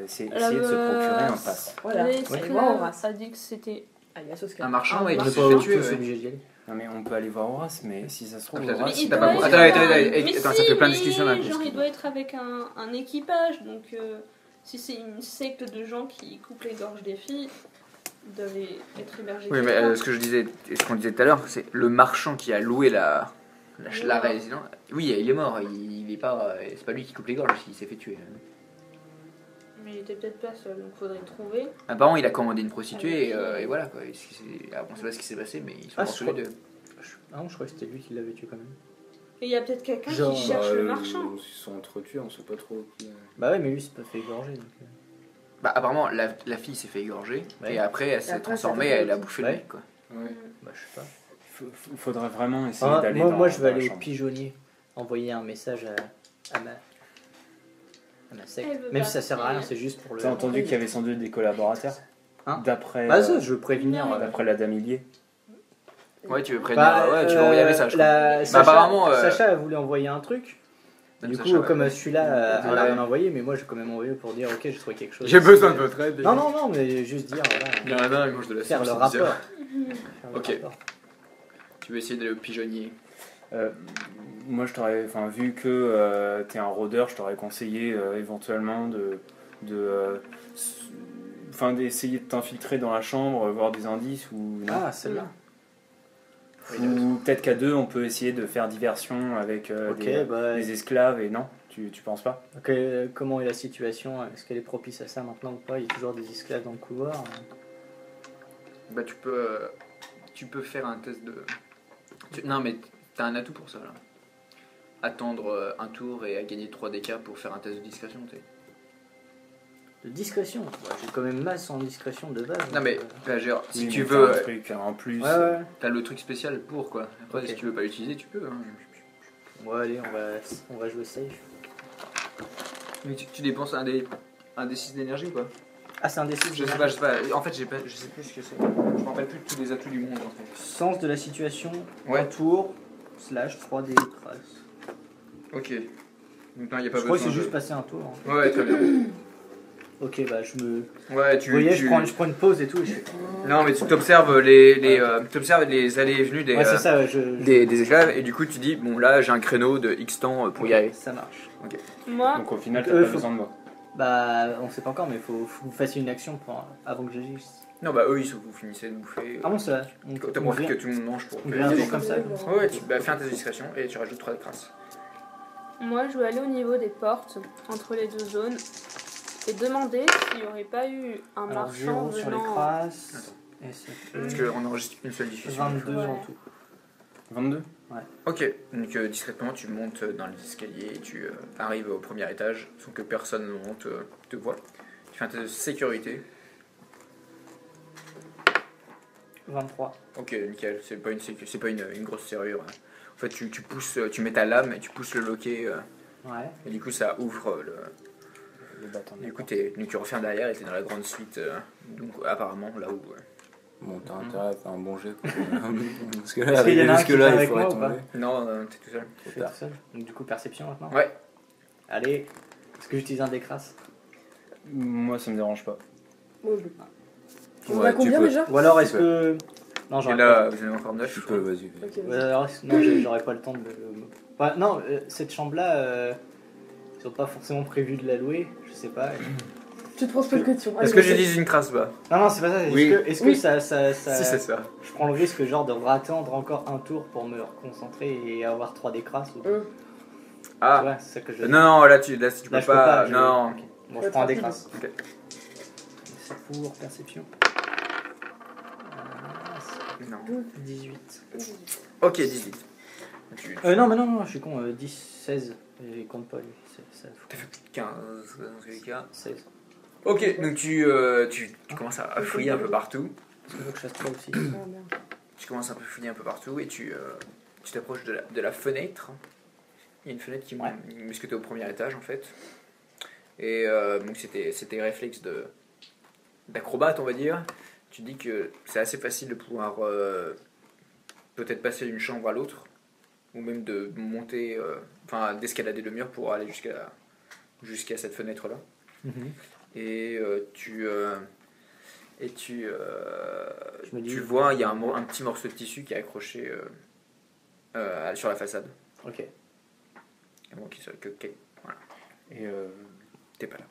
essayer La de se procurer un pass. Voilà. L'esclave a dit que c'était. Alias Oscar. Un marchand, Ah, ouais, On qui n'est s'est pas fait tous tuer. ouais. obligés d'y aller. Non, mais on peut aller voir Horace, mais si ça se trouve, Ah, peut-être. Horace, Mais il t'as doit pas- être- attends, Mais ça si, fait plein de mais discussions là. Genre, il doit être avec un équipage, donc si c'est une secte de gens qui coupent les gorges des filles, ils doivent être hébergés. Oui, mais quelque part. ce que je disais, ce qu'on disait tout à l'heure, c'est le marchand qui a loué la résidence. Oui, il est mort. Il est pas. C'est pas lui qui coupe les gorges. Il s'est fait tuer. Mais il était peut-être pas seul, donc faudrait le trouver. Apparemment, il a commandé une prostituée et voilà quoi. On sait pas ce qui s'est passé, mais ils sont Ah, morts je tous les crois- deux. Ah non, je crois que c'était lui qui l'avait tué quand même. Et il y a peut-être quelqu'un Genre, qui cherche le marchand. Ils se sont entretués, on sait pas trop. Bah ouais, mais lui, c'est pas fait égorger. Donc... Bah, apparemment, la fille s'est fait égorger Ouais. et après, elle s'est après, transformée, ça fait elle a aussi. bouffé Ouais. le mec quoi. Ouais. Bah, je sais pas. il faudrait vraiment essayer Ah, d'aller moi, dans je vais dans la aller au chambre. pigeonnier. Envoyer un message à ma secte. Elle veut Même si ça partir. sert à rien, c'est juste pour le. T'as entendu qu'il y avait sans doute des collaborateurs Hein D'après Bah, ça, je veux prévenir. Non, d'après la dame Ilier. Ouais, tu veux prévenir. Bah, Ouais, tu vas envoyer un message. quoi. Sacha, apparemment, Sacha a voulu envoyer un truc. Même Du Sacha, coup, ouais. comme celui-là, elle a Ouais. rien envoyé, mais moi j'ai quand même envoyé pour dire ok, j'ai trouvé quelque chose. J'ai besoin de votre aide. Non, non, non, mais juste dire, voilà. Non, il mange de la Faire soupe, le c'est rapport. bizarre. Faire le Ok. rapport. Tu veux essayer d'aller au pigeonnier. Moi, je t'aurais, vu que t'es un rôdeur, je t'aurais conseillé éventuellement d'essayer de t'infiltrer dans la chambre, voir des indices ou non. Ah, celle-là. Ou peut-être qu'à deux, on peut essayer de faire diversion avec Ok, des bah. esclaves et non. Tu penses pas? Ok, comment est la situation? Est-ce qu'elle est propice à ça maintenant ou pas? Il y a toujours des esclaves dans le couloir. Bah tu peux faire un test de... Non mais t'as un atout pour ça là. Attendre un tour et à gagner 3 DK pour faire un test de discrétion, tu sais. De discrétion. J'ai quand même masse en discrétion de base. Non mais, là, genre, Oui, si mais tu t'as veux, un truc en plus. Ouais. t'as le truc spécial pour quoi. Après Ok. si tu veux pas l'utiliser, tu peux. Hein. Ouais, allez, on va jouer safe. Mais tu dépenses un des 6 d'énergie quoi. Ah, c'est un D6. Je sais pas. En fait, je sais plus ce que c'est. Je me rappelle plus de tous les atouts du monde en fait. Sens de la situation. Ouais. Un tour. / 3D trace. Ok. Donc là, il n'y a pas Je crois que besoin c'est de... juste passer un tour. Hein. Ouais, très bien. Ok, bah je me. Ouais, Vous voyez, je prends une pause et tout. Et je fais... Non, mais tu t'observes les allées et venues des, Ouais, c'est ça, ouais, des esclaves et du coup tu dis, bon là j'ai un créneau de X temps pour y aller. Ça marche. Moi, Donc au final, t'as Eux, pas faut- besoin de moi. Bah, on sait pas encore, mais faut que vous fassiez une action avant que j'agisse. Non, bah eux vous finissez de bouffer. Ah bon, ça. T'as pas envie que tout le monde mange pour... on vient un tour comme ça. Ouais, tu fais un test de discrétion et tu rajoutes 3 de traces. moi, je veux aller au niveau des portes entre les deux zones et demander s'il n'y aurait pas eu un Alors, marchand 0 sur les venant. crasses. Et ça Parce fait qu'on enregistre une seule discussion. 22 Ouais. en tout. 22? Ok, donc discrètement tu montes dans les escaliers et tu arrives au premier étage sans que personne ne monte te voit. Tu fais un test de sécurité. 23. Ok, nickel, c'est pas une grosse serrure. En fait, tu pousses, tu mets ta lame et tu pousses le loquet Ouais. et du coup ça ouvre le. Le bâton. Du coup, donc, tu refermes derrière et t'es dans la grande suite. Donc apparemment là où. Bon, t'as intérêt à faire un bon jet. Quoi. Parce que Est-ce là, qu'il y en a un jusque qui là, vient il avec faudrait moi ou pas tomber. Non, t'es tout seul. Je fais tout seul. Donc du coup, perception maintenant. Ouais. Allez. Est-ce que j'utilise un décrasse? Moi, ça me dérange pas. Moi, je le On Ouais, a tu combien peux. déjà? Ou alors est-ce Tu que. Non, Et j'aurais là, vous en avez encore 9. Tu peux, vas-y. Ok. pas. Alors, non, j'aurais pas le temps de. Ouais, non, cette chambre-là, ils ont pas forcément prévu de la louer. Je sais pas. Tu te poses pas de questions. Est-ce que je dis une crasse bas? Non, c'est pas ça. Est-ce Oui. que Oui. ça. Si, c'est ça. Je prends le risque genre de attendre encore un tour pour me reconcentrer et avoir 3 décrasses ou... Hum. Ah. Ouais, c'est ça que je Non, là tu peux je peux pas. je- Non. ok. Bon, je Faut prends un être décrasse. Ok. C'est pour perception. Non. 18. Ok, 18. Non, je suis con. 10, 16. Il compte pas lui. Ça fout. T'as fait plus de 15 dans tous les cas. 16. Ok, donc tu commences à fouiller un peu partout. Parce que je veux que je fasse 3 aussi. Ah, merde. Tu commences un peu à fouiller un peu partout et tu t'approches de la fenêtre. Il y a une fenêtre qui Ouais. parce que t'es au premier étage en fait. Et donc c'était réflexe d'acrobate on va dire. Tu dis que c'est assez facile de pouvoir peut-être passer d'une chambre à l'autre ou même de monter, d'escalader le mur pour aller jusqu'à cette fenêtre là. Et tu me dis- vois, il y a un petit morceau de tissu qui est accroché sur la façade. Ok. Bon, voilà, Et t'es pas là.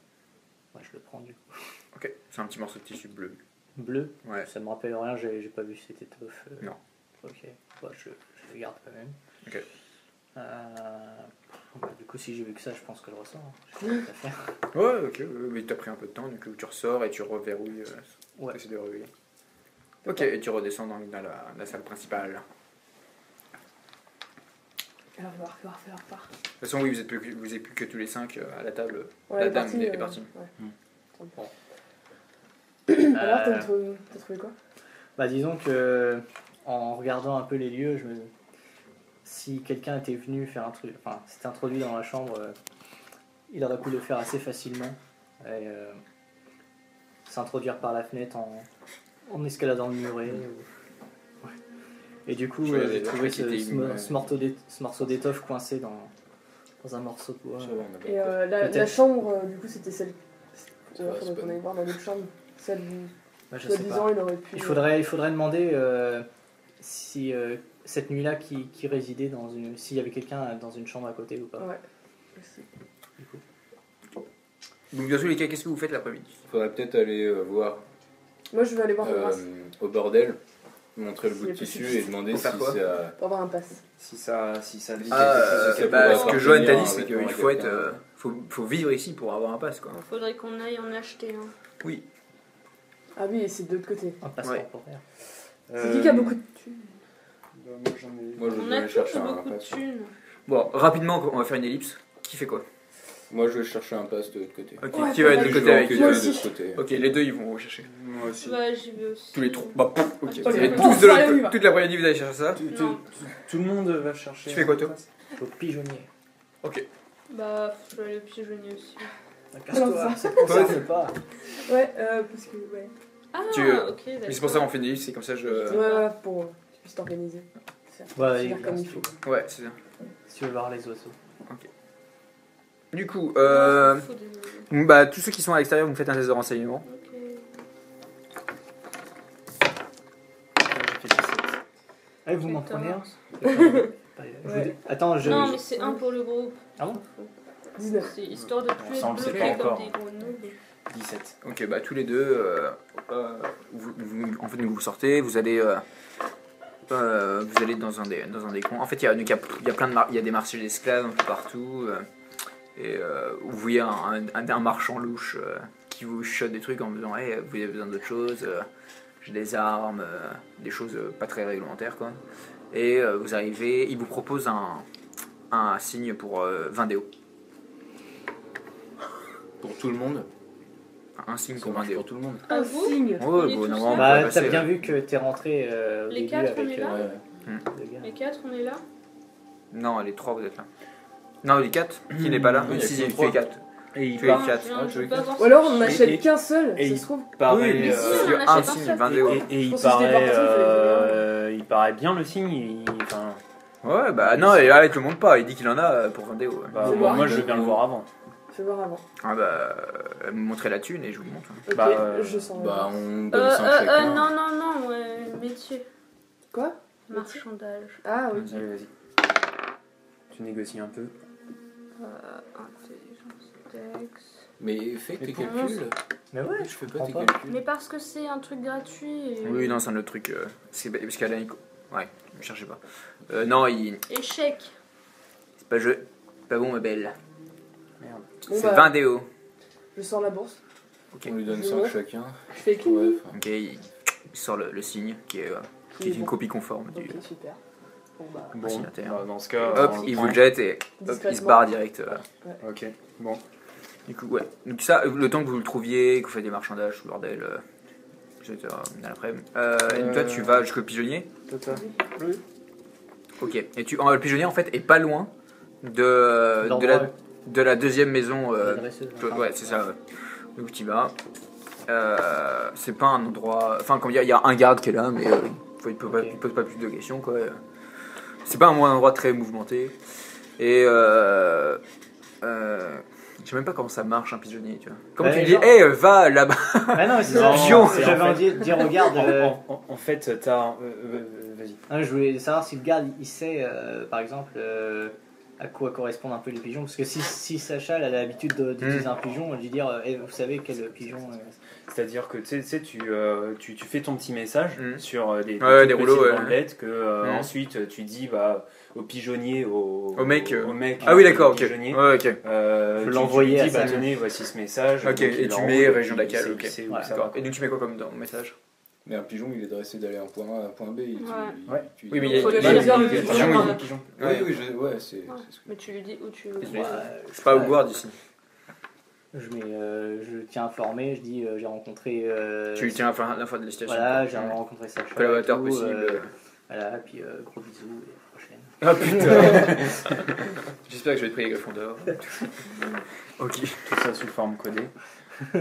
Ouais, je le prends du coup. Ok, c'est un petit morceau de tissu bleu. Bleu. Ouais. Ça me rappelle rien. J'ai pas vu cette étoffe. Non. Ok. Bah, je le garde quand même. Ok. Du coup, si j'ai vu que ça, je pense que je ressors. Hein. Je sais pas quoi faire. Ouais, ok, mais t'as pris un peu de temps, donc tu ressors et tu reverrouilles. Ouais. T'essaies de reverrouiller. Ok, et tu redescends dans la salle principale. Alors, on va repart. De toute façon, oui, vous êtes plus que tous les 5 à la table. Ouais, La elle est dame partie, est partie. Ouais. Alors, Euh, t'as trouvé quoi? Bah disons que en regardant un peu les lieux, si quelqu'un était venu faire un truc, enfin s'était introduit dans la chambre, il aurait pu le faire assez facilement et s'introduire par la fenêtre en escaladant le muret. Ouais. Et du coup, Je vais j'ai trouvé qui était ému, ouais. ce morceau d'étoffe coincé dans un morceau de bois. Et la Peut-être. chambre, du coup, c'était celle. Ouais, Faudrait c'est qu'on pas aille voir dans l'autre chambre. Celle où, Bah, je sais soi-disant, pas. il aurait pu. Il faudrait demander si cette nuit-là qui résidait s'il y avait quelqu'un dans une chambre à côté ou pas. Ouais. Donc, dans tous les cas, qu'est-ce que vous faites l'après-midi? Faudrait peut-être aller voir Moi, je vais aller voir Horace. au bordel. montrer le bout de C'est tissu possible. et demander Pour si faire quoi ça. Pour avoir un pass. Si ça dit quelque chose de Ce quelque bah, que appartenir Johan t'a à dit, un c'est vêtement qu'il à faut être, quelqu'un. faut vivre ici pour avoir un pass, quoi. Faudrait qu'on aille en acheter un. Oui. Ah oui, et c'est de l'autre côté. Un passeport Ouais. pour faire. C'est qui a beaucoup de thunes? Moi j'en ai. Moi, je On vais a aller tous chercher un beaucoup de pass. thunes. Bon, rapidement, on va faire une ellipse. Qui fait quoi? Moi, je vais chercher un pass de l'autre côté. Ok, Ouais, qui va être de pareil. côté avec Je vais Moi de aussi. l'autre côté. Ok, les deux ils vont rechercher. Moi aussi. Bah, j'y vais aussi. Tous les trois. Bah, ok. Ok, Vous allez bon, tous de allez, on y l'autre va. toute l'après-midi, vous allez chercher ça. Non. Tout le monde va chercher. Tu fais quoi, toi? Au pigeonnier. Ok. Bah, je vais aller au pigeonnier aussi. Casse-toi, c'est pour ça, c'est pas. Ouais, parce que. Ouais. Ah, Tu, ok, d'accord. Mais c'est pour ça qu'on fait une ellipse, c'est comme ça je. Ouais, pour que tu puisses t'organiser. Ouais, Faire comme il faut. Ouais, c'est ça. Si tu veux voir les oiseaux. Du coup, Faut des- bah, tous ceux qui sont à l'extérieur, vous me faites un test de renseignement. Ok. J'ai fait 17. Ah, vous m'en 14. prenez un Je vous Ouais. dis- Attends, je. Non, mais c'est un pour le groupe. Ah bon 19. C'est histoire de plus Ça, on être le sait bloqué pas comme encore. des gros noobs. 17. Ok, bah tous les deux, en fait, vous sortez, vous allez dans un des coins. En fait, il y a plein de il y a des marchés d'esclaves un peu partout, et vous voyez un marchand louche qui vous chuchote des trucs en vous disant, hey, vous avez besoin d'autre chose, j'ai des armes, des choses pas très réglementaires, quoi. Et vous arrivez, il vous propose un signe pour 20 déos. Pour tout le monde. Un signe Ça pour 20 marche déos. pour tout le monde. Ah, Un vous signe. Ouais, On est bon, tous normalement, là on Bah, peut t'as passer, bien vu que t'es rentré au Les début quatre, on avec est là Ouais. le gars. Les 4, on est là. Non, les 3 vous êtes là. Non, les 4, qui n'est pas là? Oui, il y a Si, que il trois. fait 4. Et il Tu es Non, quatre. je Ah, veux tu pas es voir Ou alors on ça. n'achète et- qu'un seul, et- ça se trouve. paraît, Oui, mais si, on sur en un achète un signe, seul. 20 déos. et il Je pense que c'était paraît, par personne, il paraît bien le signe. Enfin, Ouais, bah non, et là, il te le montre pas, il dit qu'il en a pour 20 déos. Ouais. bah, C'est moi, bon. je veux bien le voir avant. Je vais voir avant. Ah bah, elle me montrait la thune et je vous le montre. Ok, Bah, je sens. Bah, on donne 5 chacun. Non, métier. Quoi? Marchandage. Ah oui. Allez, vas-y. Tu négocies un peu. Intelligence, Dex. Mais fais tes Mais calculs. Mais ouais, Je fais pas comprends tes pas. calculs. Mais parce que c'est un truc gratuit. Et... Oui, non, c'est un autre truc. C'est parce qu'elle a une. Ouais, ne cherchez pas. Non, Échec. c'est pas jeu. Pas bon, ma belle. Merde. Bon, C'est bah, 20 déos. je sors la bourse. Ok. On lui donne Je 5 montre. chacun. Je fais clic. Ouais, Ok, il sort le signe qui est une bon. copie conforme du. Ok, super. Bon bah. Bon, signataire. bah, dans ce cas, Hop, on le il prend. vous le jette et hop, il se Discrètement. barre direct. Ok, bon. Du coup, ouais. Donc ça, le temps que vous le trouviez, que vous faites des marchandages, tout le bordel, vous êtes à l'après-midi. Et toi, tu vas jusqu'au pigeonnier. Ok. Et le pigeonnier, en fait, est pas loin de la deuxième maison. Ouais, c'est ça. Ouais. Donc tu y vas. C'est pas un endroit. Enfin, comme il y a un garde qui est là, mais il pose pas plus de questions, quoi. C'est pas un endroit très mouvementé. Et je sais même pas comment ça marche un pigeonnier, tu vois. Comment Ouais, tu dis, genre- hey, va là-bas. Ah non, mais c'est Non, ça. Pion. c'est J'avais en envie de dire, regarde. En fait, t'as. Vas-y. Hein, je voulais savoir si le garde il sait, par exemple, à quoi correspondent un peu les pigeons. Parce que si Sacha elle a l'habitude d'utiliser un pigeon, lui dire eh, vous savez quel pigeon. C'est-à-dire que tu sais, tu fais ton petit message Mhm. sur des Ouais, des petites rouleaux, ouais. bandelettes que Mhm. ensuite tu dis bah, au pigeonnier, au mec, mec Ah oui, d'accord, ok. pigeonnier, Ouais, ok. tu l'envoyer lui à dis bah ça. tenez, voici ce message. Ok, Donc, et il tu l'envoie, mets et région puis d'Acal, il ok. sait où Ouais, ça D'accord. va. Et donc tu mets quoi comme dans le message? Mais un pigeon, il est dressé d'aller d'un point A à un point B. Ouais. Oui, mais il y a Faut le il y a- choisir, il y le a- pigeon. pigeon, Ouais. Pigeon. Oui, oui, c'est. Mais tu lui dis où tu veux. C'est pas Hogwarts ici. Je tiens à informer, je dis j'ai rencontré. Tu tiens à l'info de la situation. Voilà, j'ai rencontré Sacha. Collaborateur et tout, possible. Voilà, puis gros bisous et à la prochaine. Ah putain. J'espère que je vais te prier Gryffondor. Ok. Tout ça sous forme codée. Et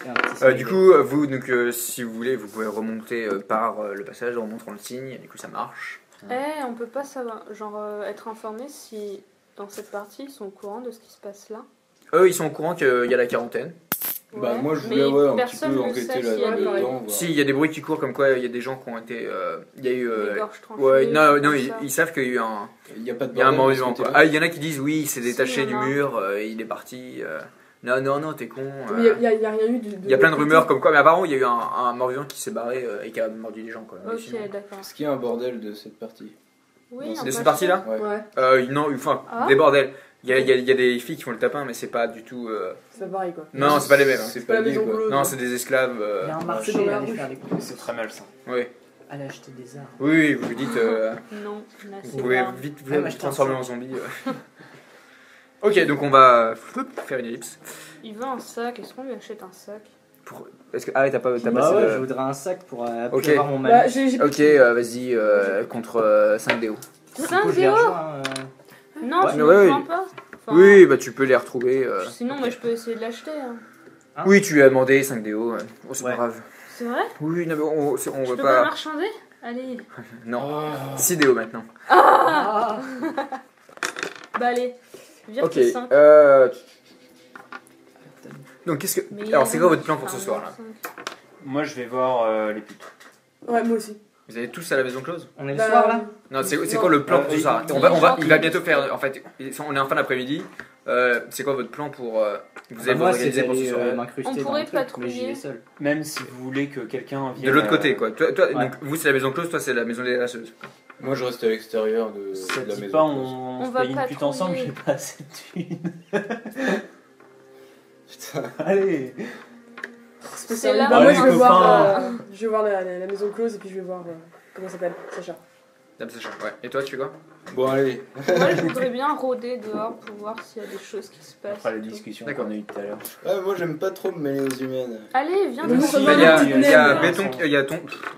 un petit smiley. Du coup, vous, donc, si vous voulez, vous pouvez remonter par le passage en montrant le signe. Et du coup, ça marche. On peut pas savoir, être informé si dans cette partie ils sont au courant de ce qui se passe là. Eux, ils sont au courant qu'il y a la quarantaine. Bah, Ouais. moi, je Mais voulais un petit personne peu ne enquêter sait s'il y a des- là-dedans. voir. Si, il y a des bruits qui courent comme quoi il y a des gens qui ont été. Il y a eu. des gorges tranchées. Ouais, non, tout ils, ça. ils savent qu'il y a eu Il n'y a pas de il y a un bordel mort de ce vivant, quoi. côté-là. Ah, il y en a qui disent oui, c'est Si, détaché il y du en a. mur, il est parti. Non, t'es con. Mais il y a rien eu Il y a plein de rumeurs comme quoi, mais apparemment, il y a eu un mort-vivant qui s'est barré et qui a mordu des gens, quoi. Mais Ok, sinon- d'accord. Est-ce qu'il y a un bordel de cette partie? Oui, De cette partie-là Ouais. Ouais, Non, enfin, Ah. des bordels. Il y a des filles qui font le tapin, mais c'est pas du tout. c'est pareil quoi. Non, c'est pas les mêmes. hein. C'est pas la lié, maison quoi. close. Non, c'est des esclaves. Il y a un c'est marché dans la à aller rue. faire les courses. C'est très malsain. Oui. Aller acheter des armes. Oui, vous lui dites. Non, là, Vous c'est pouvez pas. vite Ouais, vous mais je transformer t'en en zombie. Ok, donc on va faire une ellipse. Il veut un sac, est-ce qu'on lui achète un sac? Est-ce que... Ah, ouais, t'as pas Bah assez ouais, de- je voudrais un sac pour Ok. avoir mon Bah, malus. j'ai Ok, vas-y, contre 5 DO. 5 Je les déos? rejoins, Non, Ouais, tu ne ouais, le ouais. prends pas? Enfin, Oui, bah tu peux les retrouver. Sinon, moi, je peux essayer de l'acheter. hein. Hein Oui, tu lui as demandé 5 DO. Oh, c'est Ouais. pas grave. C'est vrai? Oui, non, mais on Je veut peux pas pas. marchander? Allez. Non, 6 DO maintenant. Ah Bah, allez. Vire Ok, tes 5. donc qu'est-ce que. Alors, c'est quoi votre plan pour ce soir là? Moi, je vais voir les putes. Ouais, moi aussi. Vous allez tous à la maison close? On est le Bah, soir là Non, c'est Non. quoi le plan pour ce soir? il- Il va bientôt faire. En fait, on est en fin d'après-midi. C'est quoi votre plan pour. Vous allez vous Moi, c'est organiser pour ce soir? d'aller m'incruster On dans pourrait le truc, mais patrouiller. j'y vais seul. Même si vous voulez que quelqu'un vienne. De l'autre côté, quoi. Toi, Ouais. donc, vous, c'est la maison close, toi, c'est la maison des rasseuses. Moi, je reste à l'extérieur de Ça la dit maison. pas, close. on se va paye une pute ensemble, patrouiller. j'ai pas assez de thunes. Putain. Allez. C'est là. Bah, moi, Allez, je vais voir, copains. je vais voir la maison close et puis je vais voir comment ça s'appelle, Sacha. Dame Sacha, ouais. Et toi, tu fais quoi? Bon, allez. Moi, je voudrais bien rôder dehors pour voir s'il y a des choses qui se passent. Après la et tout. discussion D'accord. qu'on a eue tout à l'heure. Ouais, moi, j'aime pas trop me mêler aux humaines. Allez, viens Mais nous moi, ça rejoindre. va, Il y a non, Béton,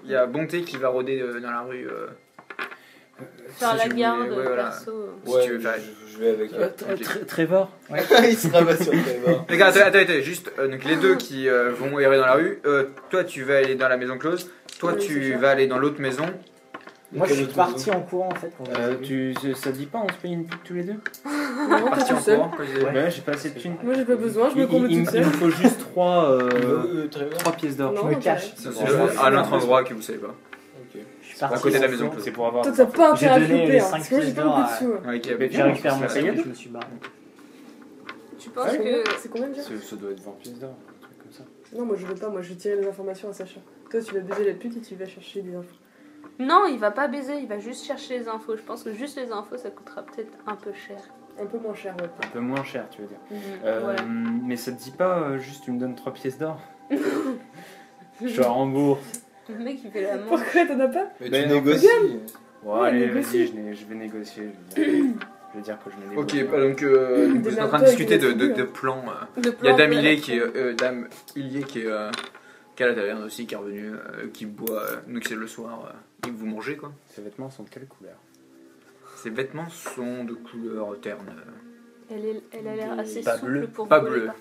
il y a Bonté qui va rôder dans la rue. faire si la tu veux, garde, ouais, voilà. perso. Si Ouais, tu veux faire. je vais avec elle. Trevor. Il se rabat sur Trevor. Les gars, attends, juste, donc les deux qui vont errer dans la rue, toi tu vas aller dans la maison close, toi Oui, tu c'est ça. vas aller dans l'autre maison. Moi, je suis Quelle autre parti maison en courant en fait. Quand Ça dit pas, on se paye une pute tous les deux? Non, t'es Parti en tout seul. courant, quoi, ils- Ouais, j'ai pas assez de thunes. Moi, j'ai pas besoin, je me comble Il toute me seule. faut juste 3 Trevor. pièces d'or. Non, je me non, cache. C'est Bon, à l'autre endroit que vous savez pas. Ok. Je suis parti À côté de la en maison courant. close. C'est pour avoir. Toi, t'as pas J'ai intérêt à donné flipper, les hein, 5 parce que moi, j'ai pièces pas d'or beaucoup de à- sous. hein. Ouais, ok, J'ai récupéré mon c'est sac ça. et je me suis barré. Tu penses C'est combien- que. C'est combien déjà Ça doit être 20 pièces d'or, un truc comme ça. Non, moi je veux pas, moi je vais tirer les informations à Sacha. Toi, tu vas baiser la pute et tu vas chercher des infos. Non, il va pas baiser, il va juste chercher les infos. Je pense que juste les infos, ça coûtera peut-être un peu cher. Un peu moins cher, ouais. Un peu moins cher, tu veux dire. Ouais. Mais ça te dit pas juste tu me donnes 3 pièces d'or? Je te rembourse. Le mec, il fait la manche. Pourquoi t'en as pas Mais Ben, tu non, négocies. Bon, Ouais, allez, négocie. vas-y, je vais négocier. Je vais dire que je me Ok, débrouille. bah donc vous êtes en train de Démerde-toi discuter avec les de attributs, plans. Le Il y a plan Dame de- Illier qui est Dame Illier qui est à la taverne aussi, qui est revenue, qui boit, donc c'est le soir, et que vous mangez quoi. Ces vêtements sont de quelle couleur? Ses vêtements sont de couleur terne. Elle a l'air assez Pas souple bleu. pour Pas voler bleu. partout.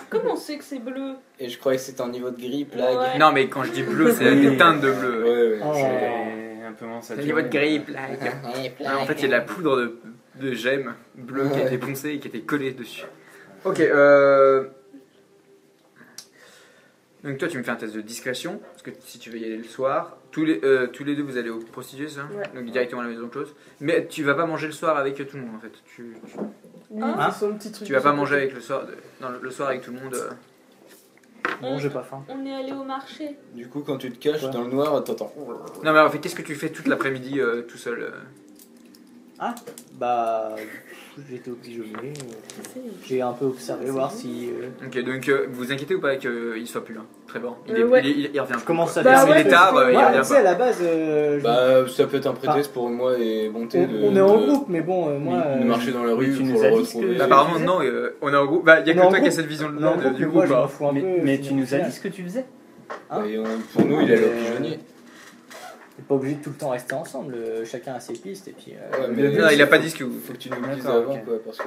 Comment on sait que c'est bleu? Et je croyais que c'était un niveau de gris, plague. Ouais. Non mais quand je dis bleu, c'est Oui. des teintes de bleu. Ouais, ouais. Oh. C'est un peu moins C'est saturé. niveau de gris, plaque. Ah, en fait, il y a de la poudre de gemme bleue qui a été poncée et qui a été collée dessus. Ok, donc toi, tu me fais un test de discrétion, parce que si tu veux y aller le soir, tous les deux, vous allez au prostituées, ça Ouais. donc directement à la maison close. Mais tu vas pas manger le soir avec tout le monde, en fait. Lui, Hein il fait son petit truc. Tu vas de pas son manger côté. avec le soir avec tout le monde. Bon, j'ai pas faim. On est allé au marché. Du coup, quand tu te caches Ouais. dans le noir, t'entends. Non, mais en fait, qu'est-ce que tu fais toute l'après-midi tout seul Ah, bah. J'étais au petit déjeuner. J'ai un peu observé, voir si. Ok, donc vous inquiétez ou pas qu'il soit plus là Très bon. Ouais. Il revient. Je commence à Bah faire. Il ouais, est tard, parce que- il Ouais, revient tu sais, pas. à la base, Bah, ça peut être un prétexte pour moi et Bonté on est en groupe, mais bon, moi. de marcher dans la rue tu pour nous le as dit ce retrouver. que- Apparemment, non, on est en groupe. Bah, il y a On est que en toi qui as groupe. cette vision on est en groupe, du mais moi, groupe. je m'en hein. fous un peu. Mais tu nous as dit ce que tu faisais? Hein Et pour nous, il est allé au Mais- pigeonnier. T'es pas obligé de tout le temps rester ensemble, chacun a ses pistes et puis. Ouais, mais Non, il a pas dit ce que vous. Faut que tu nous le dises D'accord, avant, ok. quoi, parce que.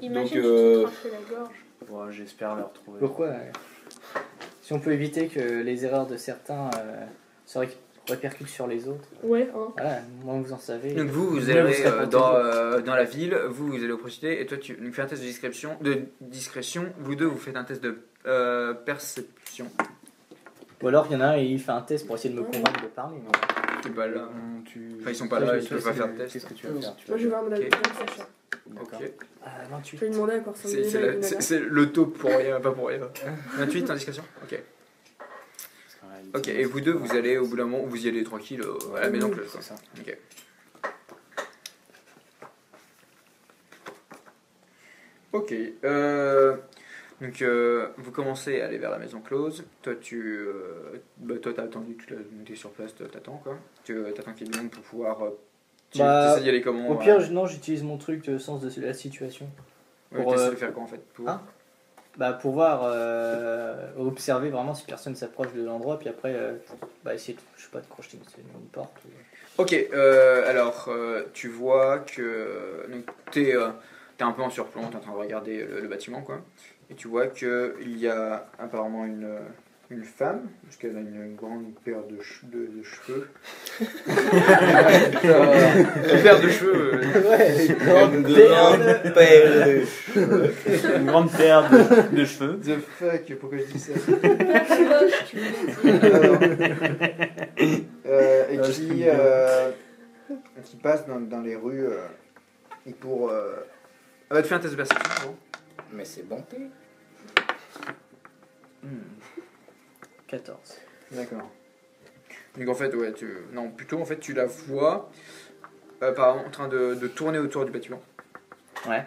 Imagine Donc, tu te tranchais la gorge. Ouais, j'espère le retrouver. Pourquoi Si on peut éviter que les erreurs de certains se répercutent sur les autres, Ouais, hein. voilà, moins vous en savez. Donc vous mieux allez serez protégés. dans la ville, vous allez au prostituées, et toi tu nous fais un test de discrétion, vous deux vous faites un test de perception. Ou alors il y en a un et il fait un test pour essayer de me convaincre de parler. mais- Et bah là, Tu... Enfin, ils sont pas là, ils peuvent pas faire de test. Qu'est-ce que tu vas faire? Moi je vais voir Madame Ok. Sacha. D'accord. Ok. 28. Je vais lui demander à quoi ressemble C'est déjà Igunaga. c'est le taupe pour rien, pas pour rien. 28 indiscrétion. Ok. Parce qu'en réalité, Ok, et vous deux, vous allez au bout d'un moment, vous y allez tranquille à la maison Oui, close. Quoi. c'est ça. Ok. Ok. Donc vous commencez à aller vers la maison close. Toi toi t'as attendu, tu es sur place, t'attends quoi. Tu t'attends qu'il y ait du monde pour pouvoir. Tu essaies d'y aller comment Au pire, non, j'utilise mon truc de sens de la situation. ouais, pour, t'essaies de faire quoi en fait pour... Hein Bah, pouvoir observer vraiment si personne s'approche de l'endroit, puis après, essayer de, je sais pas, de crocheter une porte. Ok, alors tu vois que donc, t'es un peu en surplomb, t'es en train de regarder le bâtiment quoi, et tu vois qu'il y a apparemment une femme, parce qu'elle a une grande paire de cheveux. Une paire de cheveux. Ouais, Une grande paire de cheveux. Une grande paire de cheveux. The fuck, pourquoi je dis ça Moche, tu veux dire. Et qui passe dans les rues et pour... tu fais un test de perception, bon. Mais c'est bonté. 14. D'accord. Donc en fait, ouais, plutôt en fait tu la vois apparemment en train de tourner autour du bâtiment. Ouais.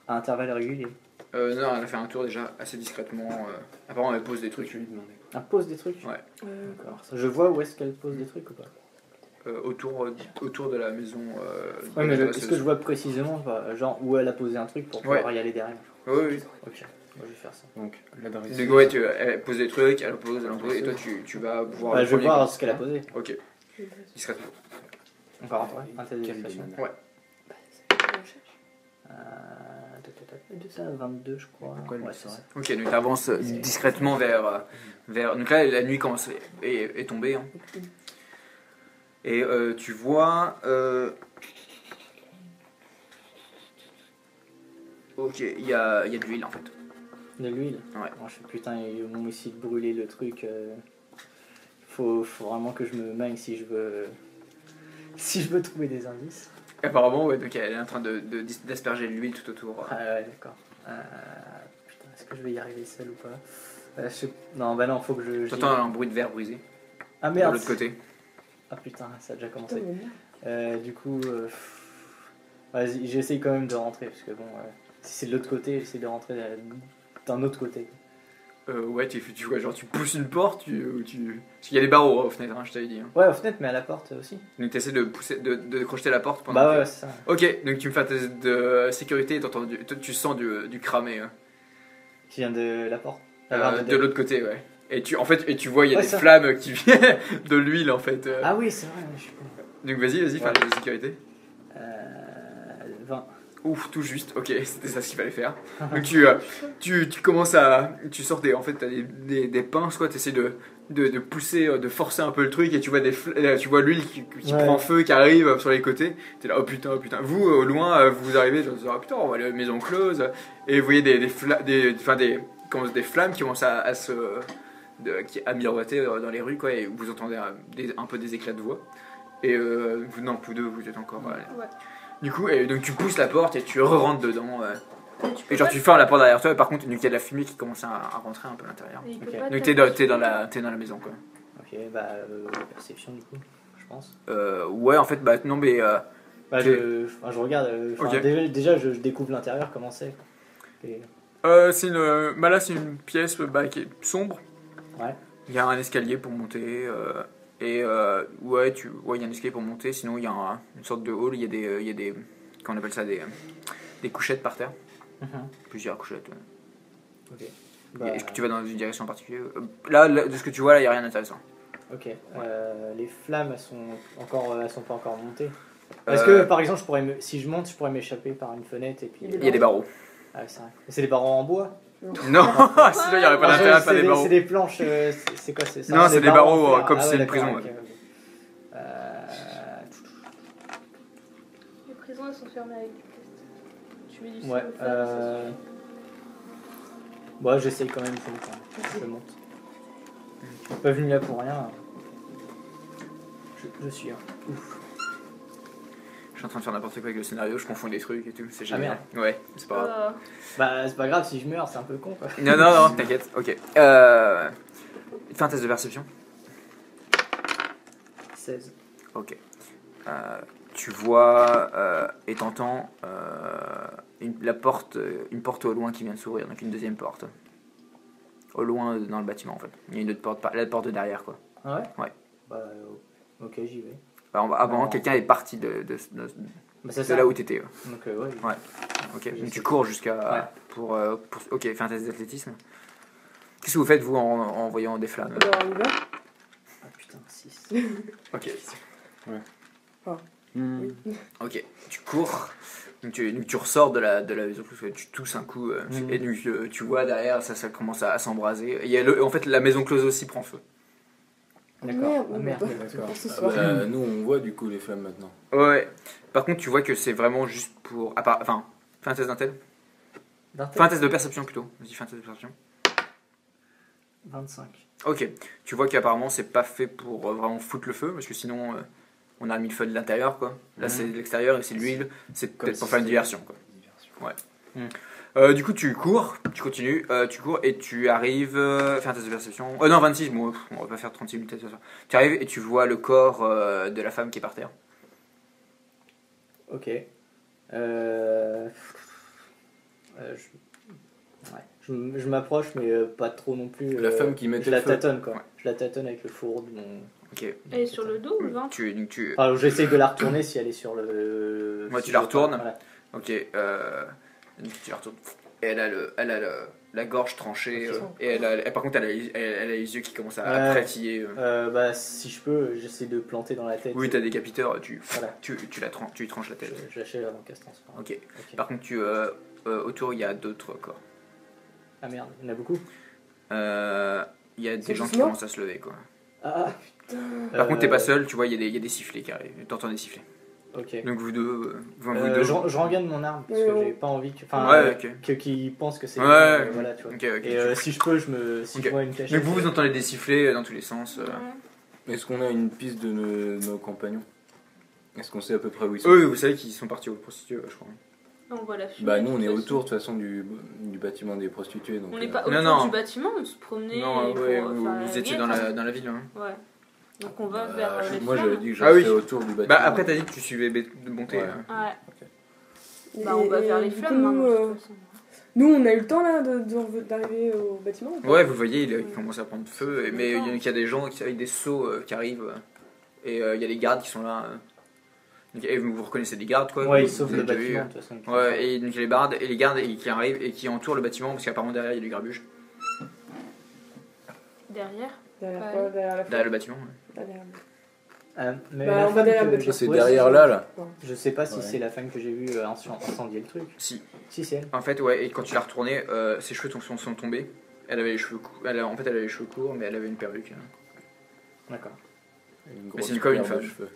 À intervalles réguliers. Non, elle a fait un tour déjà assez discrètement. Apparemment elle pose des trucs. Je vais lui demander. Elle pose des trucs. Ouais. D'accord. Je vois où est-ce qu'elle pose des trucs ou pas. Autour de la maison. Ouais, mais de la est-ce que je vois précisément, genre, où elle a posé un truc pour pouvoir y aller derrière? Oui, oui. Ok, moi je vais faire ça. Donc, l'adresse. Donc ouais, elle pose des trucs, elle pose, et toi tu vas voir. Bah, le je vais premier, voir quoi. ce qu'elle a posé. Ok, discrètement. Encore un test de Quel discrétion. domaine Ouais. Ça, 22 je crois. Pourquoi elle Ouais, le c'est saurait ça. Ok, donc tu avances discrètement vers. Donc là, la nuit commence est tombée. Hein. Et tu vois. Ok, il y a de l'huile en fait. De l'huile. Ouais. Bon, je fais putain, ils vont essayer de brûler le truc. Faut vraiment que je me magne si je veux trouver des indices. Apparemment, ouais, donc elle est en train d'asperger de l'huile tout autour. Ah ouais, d'accord. Putain, est-ce que je vais y arriver seul ou pas? Non, bah non, faut que je. T'entends un bruit de verre brisé Ah de merde. l'autre côté. Ah putain, ça a déjà commencé. Du coup, vas-y, j'essaye quand même de rentrer parce que bon, si c'est de l'autre côté, j'essaie de rentrer d'un autre côté. Ouais, tu vois, genre tu pousses une porte, parce qu'il y a des barreaux aux fenêtres, hein, je t'avais dit. Hein. Ouais, aux fenêtres, mais à la porte aussi. Donc tu essaies de crocheter la porte pendant Bah que- ouais, c'est ça. Ok, donc tu me fais un test de sécurité et tu sens du cramé. Hein. Qui vient de la porte. De l'autre côté, ouais. Et tu vois, il y a Ouais, des ça. flammes qui viennent de l'huile en fait. Ah oui, c'est vrai, je suis con. Donc vas-y, fais un Ouais. test de sécurité. 20. Ouf, tout juste, ok, c'était ça ce qu'il fallait faire. Donc tu commences tu sors en fait t'as des pinces quoi, t'essaies de pousser, de forcer un peu le truc et tu vois tu vois l'huile qui Ouais. prend feu, qui arrive sur les côtés. T'es là, oh putain. Vous, au loin, vous arrivez, genre, oh putain, on va aller à la maison close. Et vous voyez des flammes qui commencent qui à miroiter dans les rues quoi, et vous entendez un peu des éclats de voix. Et vous deux, vous êtes encore. Ouais. Du coup, donc tu pousses la porte et tu rentres dedans. Tu Et genre tu fermes la porte derrière toi, et par contre, il y a de la fumée qui commence à rentrer un peu à l'intérieur. Et il peut Ok. pas Donc t'approcher. t'es dans la maison quoi. Ok, perception du coup, je pense. Ouais, en fait, bah non, mais. Bah, Ok. je regarde. Ok. Déjà, je découvre l'intérieur, comment c'est. Et- là, c'est une pièce qui est sombre. Ouais. Il y a un escalier pour monter. Ouais, il y a un escalier pour monter. Sinon, il y a une sorte de hall. Il y a des. Comment on appelle ça, des couchettes par terre. Mhm. Plusieurs couchettes. Ok. Et Bah, est-ce que tu vas dans une direction en particulier là, de ce que tu vois, là, il n'y a rien d'intéressant. ok. Les flammes, elles sont pas encore montées. Est-ce que, par exemple, si je monte, je pourrais m'échapper par une fenêtre et puis. Il y a Il y a des barreaux. Ah, c'est vrai. C'est des barreaux en bois. Non, sinon il n'y aurait pas d'intérêt à faire des barreaux. C'est des planches. C'est quoi c'est ça? Non, c'est des barreaux, en fer. comme Ah si ouais, c'était une d'accord, prison, ok, ok. Les prisons elles sont fermées avec du plastique. Tu mets du Ouais. cellophane, ça Bon, j'essaye quand même. Je monte. Je suis pas venu là pour rien. Je suis. Ouf. Je suis suis en train de faire n'importe quoi avec le scénario, je confonds des trucs et tout, c'est Ah, génial. Ouais, c'est pas grave. Bah, c'est pas grave si je meurs, c'est un peu con quoi. Non, t'inquiète, ok. Fais un test de perception. 16. Ok. Tu vois et t'entends une porte au loin qui vient de s'ouvrir, donc une deuxième porte. Au loin dans le bâtiment en fait. Il y a une autre porte, la porte de derrière quoi. Ah ouais? Ouais. Bah, ok, j'y vais. Avant, Non. quelqu'un est parti de Bah, c'est de ça. là où t'étais. Donc, ouais. Ouais. Ok, Je donc sais. tu cours jusqu'à. Ouais. Ok, fais un test d'athlétisme. Qu'est-ce que vous faites vous en voyant des flammes? Alors, on y va. Ah putain, 6. Ok. Hmm. Ok, tu cours. Donc tu ressors de la maison, tu tousses un coup, et donc, tu vois derrière, ça commence à s'embraser. En fait, la maison close aussi prend feu. D'accord. Merde, Ah, merde. D'accord. pour ce Ah soir. bah, nous, on voit du coup les flammes maintenant. Ouais. Par contre, tu vois que c'est vraiment juste pour. Enfin, fais un test d'intel. D'un Fais un test de perception plutôt. Vas-y, fais un test de perception. 25. Ok. Tu vois qu'apparemment, c'est pas fait pour vraiment foutre le feu, parce que sinon, on a mis le feu de l'intérieur, quoi. Là, c'est de l'extérieur et c'est de l'huile. C'est peut-être pour faire une diversion, quoi. Du coup, tu cours, tu continues, tu cours et tu arrives. Fais un test de perception. Non, 26, bon, on va pas faire 36 minutes. Tu arrives et tu vois le corps de la femme qui est par terre. Ok. Je m'approche, mais pas trop non plus. La femme qui met Je le la feu. tâtonne quoi. Ouais. Je la tâtonne avec le fourreau de mon. Ok. Elle est sur le dos ou le ventre? Enfin, j'essaie de la retourner si elle est sur le. Ouais, si tu je la veux pas, retournes. voilà. Ok. Donc tu la retournes. Et elle a la gorge tranchée. Par contre, elle a les yeux qui commencent à Ouais. frétiller. Bah, si je peux, j'essaie de planter dans la tête. Oui, t'as des capiteurs, Voilà. tu lui tranches la tête. Je l'achève avant qu'elle se transforme. Ok. Ok. Par contre, autour, il y a d'autres corps. Ah merde, il y en a beaucoup. Il y a C'est des gens qui tous morts commencent à se lever, quoi. Ah, Par contre, t'es pas seul, tu vois, il y a des sifflets qui arrivent. T'entends des sifflets. ok. Donc vous deux. Vous deux. Je rengaine mon arme parce que j'ai pas envie que. Enfin, Ouais, ok. qu'ils pensent que c'est. Ouais, voilà, tu vois. Ok, Et si je peux, si Ok. je vois une cachette. Donc vous entendez des sifflets dans tous les sens. Est-ce qu'on a une piste de nos compagnons? Est-ce qu'on sait à peu près où ils sont? Oui, vous savez qu'ils sont partis aux prostituées, je crois. On voit la fumée. Bah nous on de est toute autour de façon. toute façon du bâtiment des prostituées. Donc, On n'est pas Non, autour non. du bâtiment, on se promenait. Non, pour, ouais, faire vous la étiez guette, dans la ville. Hein. Ouais. Donc on va vers les moi flammes. j'avais dit que je Ah oui. restais autour du bâtiment. Bah après, t'as dit que tu suivais de bonté. Ouais. hein. Ouais. Bah on va vers les du flammes coup, maintenant, de toute façon. Nous, on a eu le temps là d'arriver au bâtiment ou pas? Ouais, vous voyez, il commence à prendre feu, mais il y a des gens avec des seaux qui arrivent, et il y a les gardes qui sont là. Et vous reconnaissez des gardes, quoi. Ouais, vous ils sauvent avez le déjà vu. bâtiment de toute façon. Ouais, et donc il y a les gardes qui arrivent et qui entourent le bâtiment, parce qu'apparemment derrière il y a du grabuge. Derrière. Derrière Ouais. quoi? Derrière la Derrière le bâtiment. ouais. Derrière. Mais Bah, la on va femme derrière que le j'ai bâtiment. C'est posée, derrière là. Je sais pas si Ouais. c'est la femme que j'ai vue incendier le truc. Si. Si, c'est elle. En fait, ouais, et quand tu l'as retournée, ses cheveux sont tombés. Elle avait les cheveux courts. En fait, elle avait les cheveux courts, mais elle avait une perruque. D'accord. Une Mais c'est grosse comme une paire de femme. cheveux.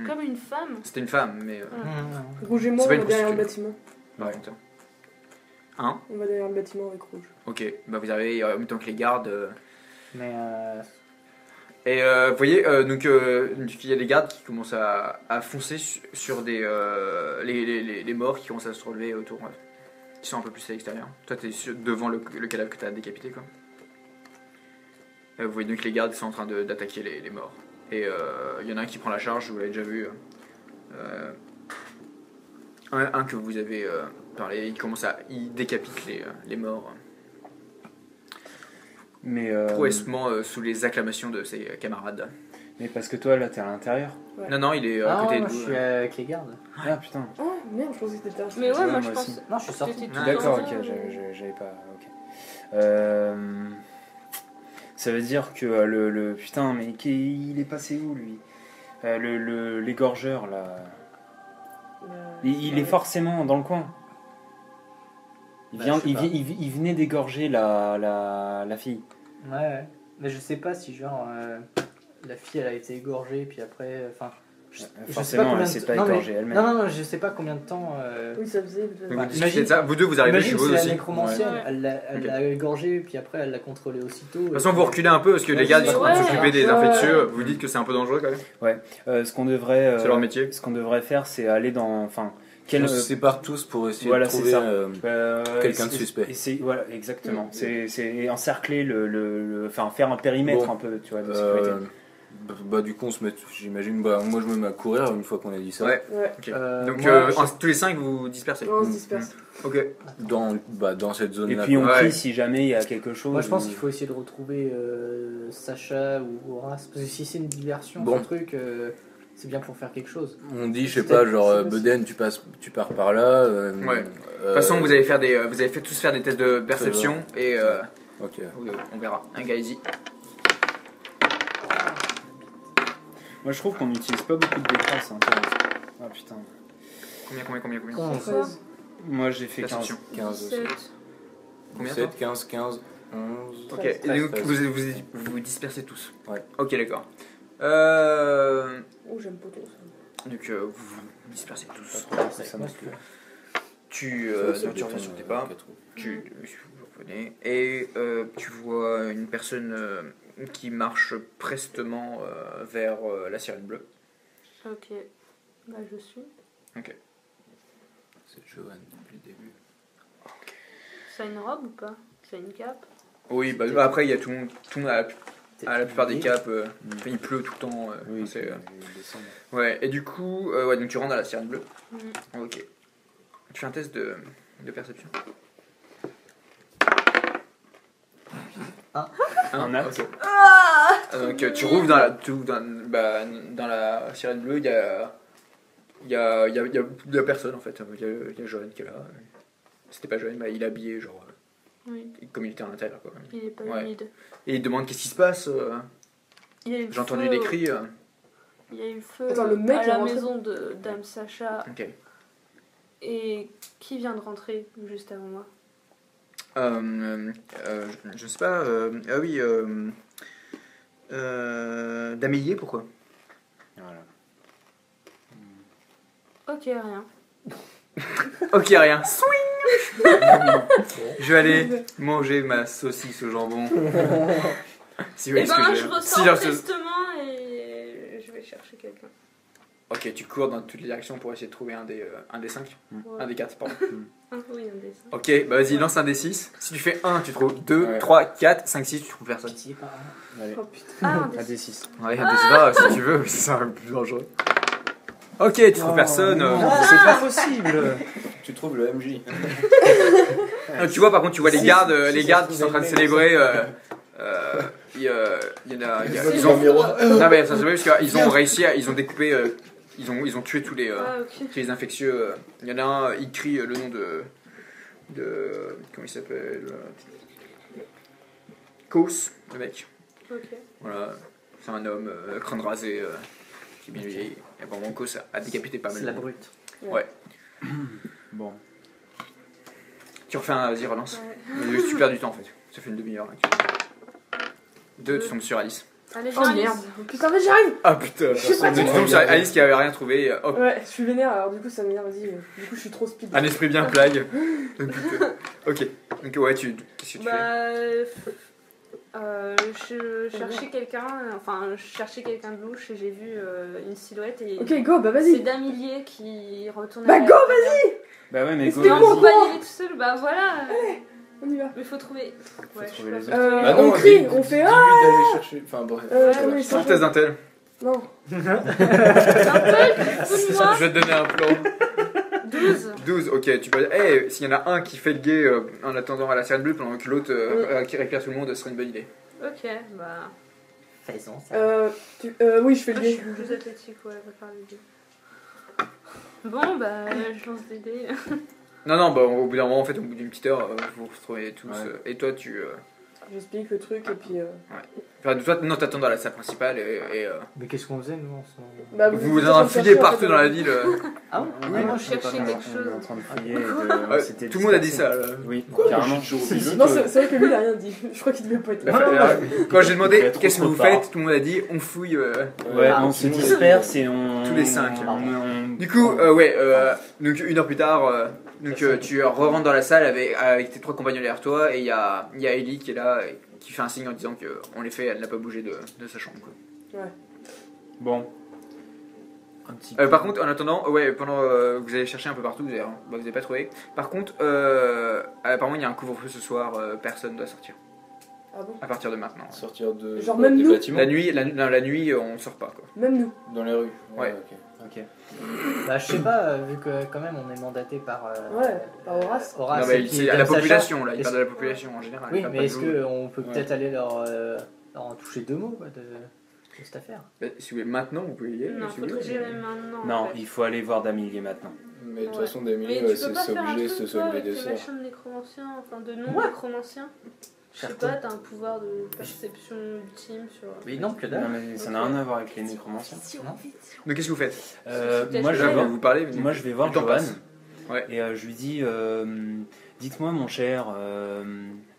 Comme une femme. C'était une femme, mais. Rouge et moi, C'est pas on une va derrière le prostituée. bâtiment. Par contre. Hein? On va derrière le bâtiment avec Rouge. Ok, bah vous arrivez en même temps que les gardes. Mais Et vous voyez, donc il y a des gardes qui commencent à foncer sur les morts qui commencent à se relever autour, ouais, qui sont un peu plus à l'extérieur. Toi, t'es devant le cadavre que t'as décapité, quoi. Vous voyez donc les gardes qui sont en train d'attaquer les morts. Et il y en a un qui prend la charge, vous l'avez déjà vu. Un que vous avez parlé, il décapite les morts. Mais, Prouessement sous les acclamations de ses camarades. mais parce que toi là t'es à l'intérieur. Ouais. Non, il est à côté de moi, vous. je suis avec les gardes. Ah putain. Ah merde, je pensais que t'étais Mais ouais, Ouais, moi moi je pense. aussi. Non, je suis sorti. T'étais tout Ah, D'accord, dans- ok, j'avais pas. Ok. Ça veut dire que putain, mais il est passé où lui? L'égorgeur là. Il est forcément dans le coin. Bah, je sais pas. Il venait d'égorger la fille. Ouais. Mais je sais pas si genre la fille elle a été égorgée puis après, enfin, Je sais pas Forcément, combien elle de s'est temps- pas non, mais- égorgée elle-même. Non, je sais pas combien de temps. Oui, ça faisait. Donc, Bah, vous discutez imagine- de ça. Vous deux, vous arrivez chez Imagine, vous c'est la aussi. nécromancienne, Ouais. elle l'a Ok. égorgée, puis après elle l'a contrôlée aussitôt. De toute façon, vous reculez un peu parce que les Ouais, gars ils sont en train de ouais. s'occuper des Ouais. infectieux. Vous dites que c'est un peu dangereux quand même. Ce qu'on devrait, C'est leur métier. ce qu'on devrait faire, c'est aller dans, enfin, quel, On se sépare tous pour essayer voilà, de c'est trouver. ça. Quelqu'un de suspect. Voilà, exactement. C'est encercler enfin, faire un périmètre Bon. un peu, tu vois, de sécurité. Bah du coup on se met, j'imagine, moi je me mets à courir une fois qu'on a dit ça. Ouais. Ouais. Ok. Euh, Donc moi, tous les 5 vous dispersez. On se disperse. Ok. Dans cette zone Et là. puis on Ouais. crie si jamais il y a quelque chose. Moi je pense ou- qu'il faut essayer de retrouver Sacha ou Horace, parce que si c'est une diversion, Bon. ce truc, c'est bien pour faire quelque chose. On dit, je sais Peut-être, pas, genre c'est possible. Beden, tu pars par là. Ouais. De toute façon, vous allez faire vous allez tous faire des tests de perception et Ok. on verra. Un gars easy. Moi je trouve qu'on n'utilise pas beaucoup de décras, c'est intéressant. Ah putain. Combien 11. Moi j'ai fait 15. Perception. 15 aussi. 17. Combien 7, 15, 15, 11. Ok. 13, Et donc 13. vous dispersez tous. Ouais. Ok, d'accord. Oh, j'aime pas trop ça. Donc vous dispersez tous. Ça non plus. Tu Ça donc, tu reviens sur tes pas. Vous revenez et tu vois une personne qui marche prestement vers la sirène bleue. Ok. Bah, je suis. C'est Johan depuis le début. Ça a une robe ou pas? Ça a une cape? Oui, bah, après il y a tout le monde à la plupart des capes, enfin, il pleut tout le temps. Oui, c'est, il descend. ouais, et du coup, ouais, donc tu rentres à la sirène bleue. Mhm. Ok. Tu fais un test de perception. Un nat. Ok. Donc tu rouvres dans la sirène bleue, il y a personne en fait. Il y a Johan qui est là. C'était pas Johan, mais il est habillé genre Oui. comme il était à l'intérieur quoi. Il est pas Ouais. humide. Et il demande qu'est-ce qui se passe. Il y a eu J'ai entendu feu- des cris. Il y a eu le feu Attends, le mec à est la rentré. maison de Dame Sacha. Ok. Et qui vient de rentrer juste avant moi? Je sais pas. Ah oui. D'Amélier, pourquoi? Voilà. Ok, rien. Ok, rien. Swing. Je vais aller manger ma saucisse au jambon. Si vous Et voyez ce que ben, je je veux. ressors Si, genre, tristement et je vais chercher quelqu'un. Ok, tu cours dans toutes les directions pour essayer de trouver un des 5. Ouais. Un des 4, pardon. Oui, un dessin. Ok, bah vas-y, lance un des 6. Si tu fais 1, tu trouves 2, Ouais. 3, 4, 5, 6, tu trouves personne. Pitié, par là. Allez, Oh putain. Ah, un un dessin. D6. Ouais, un des 6, si tu veux, c'est un peu plus dangereux. Ok, tu trouves personne. C'est pas possible. Tu trouves le MJ. Tu vois, par contre, tu vois les gardes, si ça qui se sont en train de trouve, célébrer. Il y en a. Ils ont. miroir. Non, mais ça se voit parce qu'ils ont réussi, ils ont découpé. Ils ont tué tous les Ah, ok. infectieux. Il y en a un, il crie le nom de comment il s'appelle? Kos, le mec. Ok. Voilà, c'est un homme, crâne rasé, qui est bien vieilli. Et vraiment, Kos a décapité pas mal. C'est de la monde. brute. Bon. Tu refais un, vas-y, relance. Ouais. Tu perds du temps en fait. Ça fait une demi-heure. 2, tu tombes sur Alice. Allez, Oh viens, Alice. merde. Putain, mais j'arrive. Ah putain, Je suis tu tombes sur Alice qui avait rien trouvé. Hop, Ouais, je suis vénère, alors du coup ça m'énerve, vas-y. Du coup je suis trop speed. un esprit bien plague. Donc, ok, donc ouais, qu'est-ce que tu fais? Je cherchais quelqu'un, je cherchais quelqu'un de louche et j'ai vu une silhouette et Ok, go, bah c'est vas-y. Damilier qui retournait. Bah à la go, taverne. Bah ouais, mais Mais go, c'était Non, bon. vas-y. faut pas y aller tout seul, bah voilà. On y va. Mais faut trouver. Ouais, trouver je les sais autres. pas. Bah non, on crie, dis- on fait dis-lui ah. d'aller chercher. Enfin bref. Oui, Fais un test d'intel. Non. Un peu, fous-moi. Je vais te donner un plan. 12. 12, ok, tu peux dire, hey, s'il y en a un qui fait le gay en attendant à la sirène bleue pendant que l'autre qui récupère tout le monde, ce serait une bonne idée. Ok, bah. Faisons ça. Oui, je fais le Je suis gay. plus athlétique, ouais, va faire les dés. Bon, bah, je lance des dés. Non, bah au bout d'un moment, en fait, au bout d'une petite heure, vous vous retrouvez tous. Ouais. Et toi, tu J'explique le truc et puis. Enfin, toi, non, t'attends dans la salle principale et Mais qu'est-ce qu'on faisait, nous, en ce moment? Bah, vous êtes vous en train en de fouillez chercher, en partout fait, dans la ville. Ah bon? Oui, moi, moi, je je cherchais quelque On est chose. en train de fouiller. Ouais, C'était tout le monde a dit dispersé. ça. Là. Oui, Quoi, carrément. je suis Si, si, Non, que- c'est vrai que lui il a rien dit. Je crois qu'il devait pas être là. Quand j'ai demandé Il y a trop qu'est-ce que de vous parts. faites, tout le monde a dit on fouille. Ouais, Ah, on tout se le monde. disperse et on. Tous les 5. on- Du coup, donc une heure plus tard, tu re-rentres dans la salle avec tes 3 compagnons derrière toi et il y a Ellie qui est là et qui fait un signe en disant qu'en effet elle n'a pas bougé de sa chambre. Quoi. Bon. Un petit. Par contre, en attendant, pendant que vous allez chercher un peu partout, vous avez pas trouvé. Par contre, apparemment il y a un couvre-feu ce soir, personne ne doit sortir Ah bon? à partir de maintenant. Sortir de Genre même des nous bâtiments. La nuit, on sort pas quoi. Même nous. Dans les rues. Ouais. Ok. Ok. Bah, je sais pas, vu que quand même on est mandaté par. Ouais, par Horace. Horace, non, mais qui c'est à donne la sa population charte. là, il Est-ce- parle de la population en général. Oui, il parle mais pas de est-ce vous. qu'on peut peut-être aller leur en toucher 2 mots quoi, de cette affaire? Bah, si vous voulez maintenant, vous pouvez y aller. Non, si vous faudrait voulez. gérer maintenant. en Non, fait. il faut aller voir Damilier maintenant. Mais de toute Ouais. façon, Mais Damien, tu peux c'est pas faire un obligé, truc, ce toi, soit une avec des les sœurs. machins de nécromanciens, enfin de non-nécromanciens. Je sais Certain. pas, t'as un pouvoir de perception ultime sur... Mais non, que Non, dalle. mais ça n'a rien à voir avec les nécromanciens. Non. Donc qu'est-ce que vous faites Moi, je Là, vais voir. vous parlez. mais Moi, je vais voir le temps Johan. passe. Ouais. Et je lui dis dites-moi, mon cher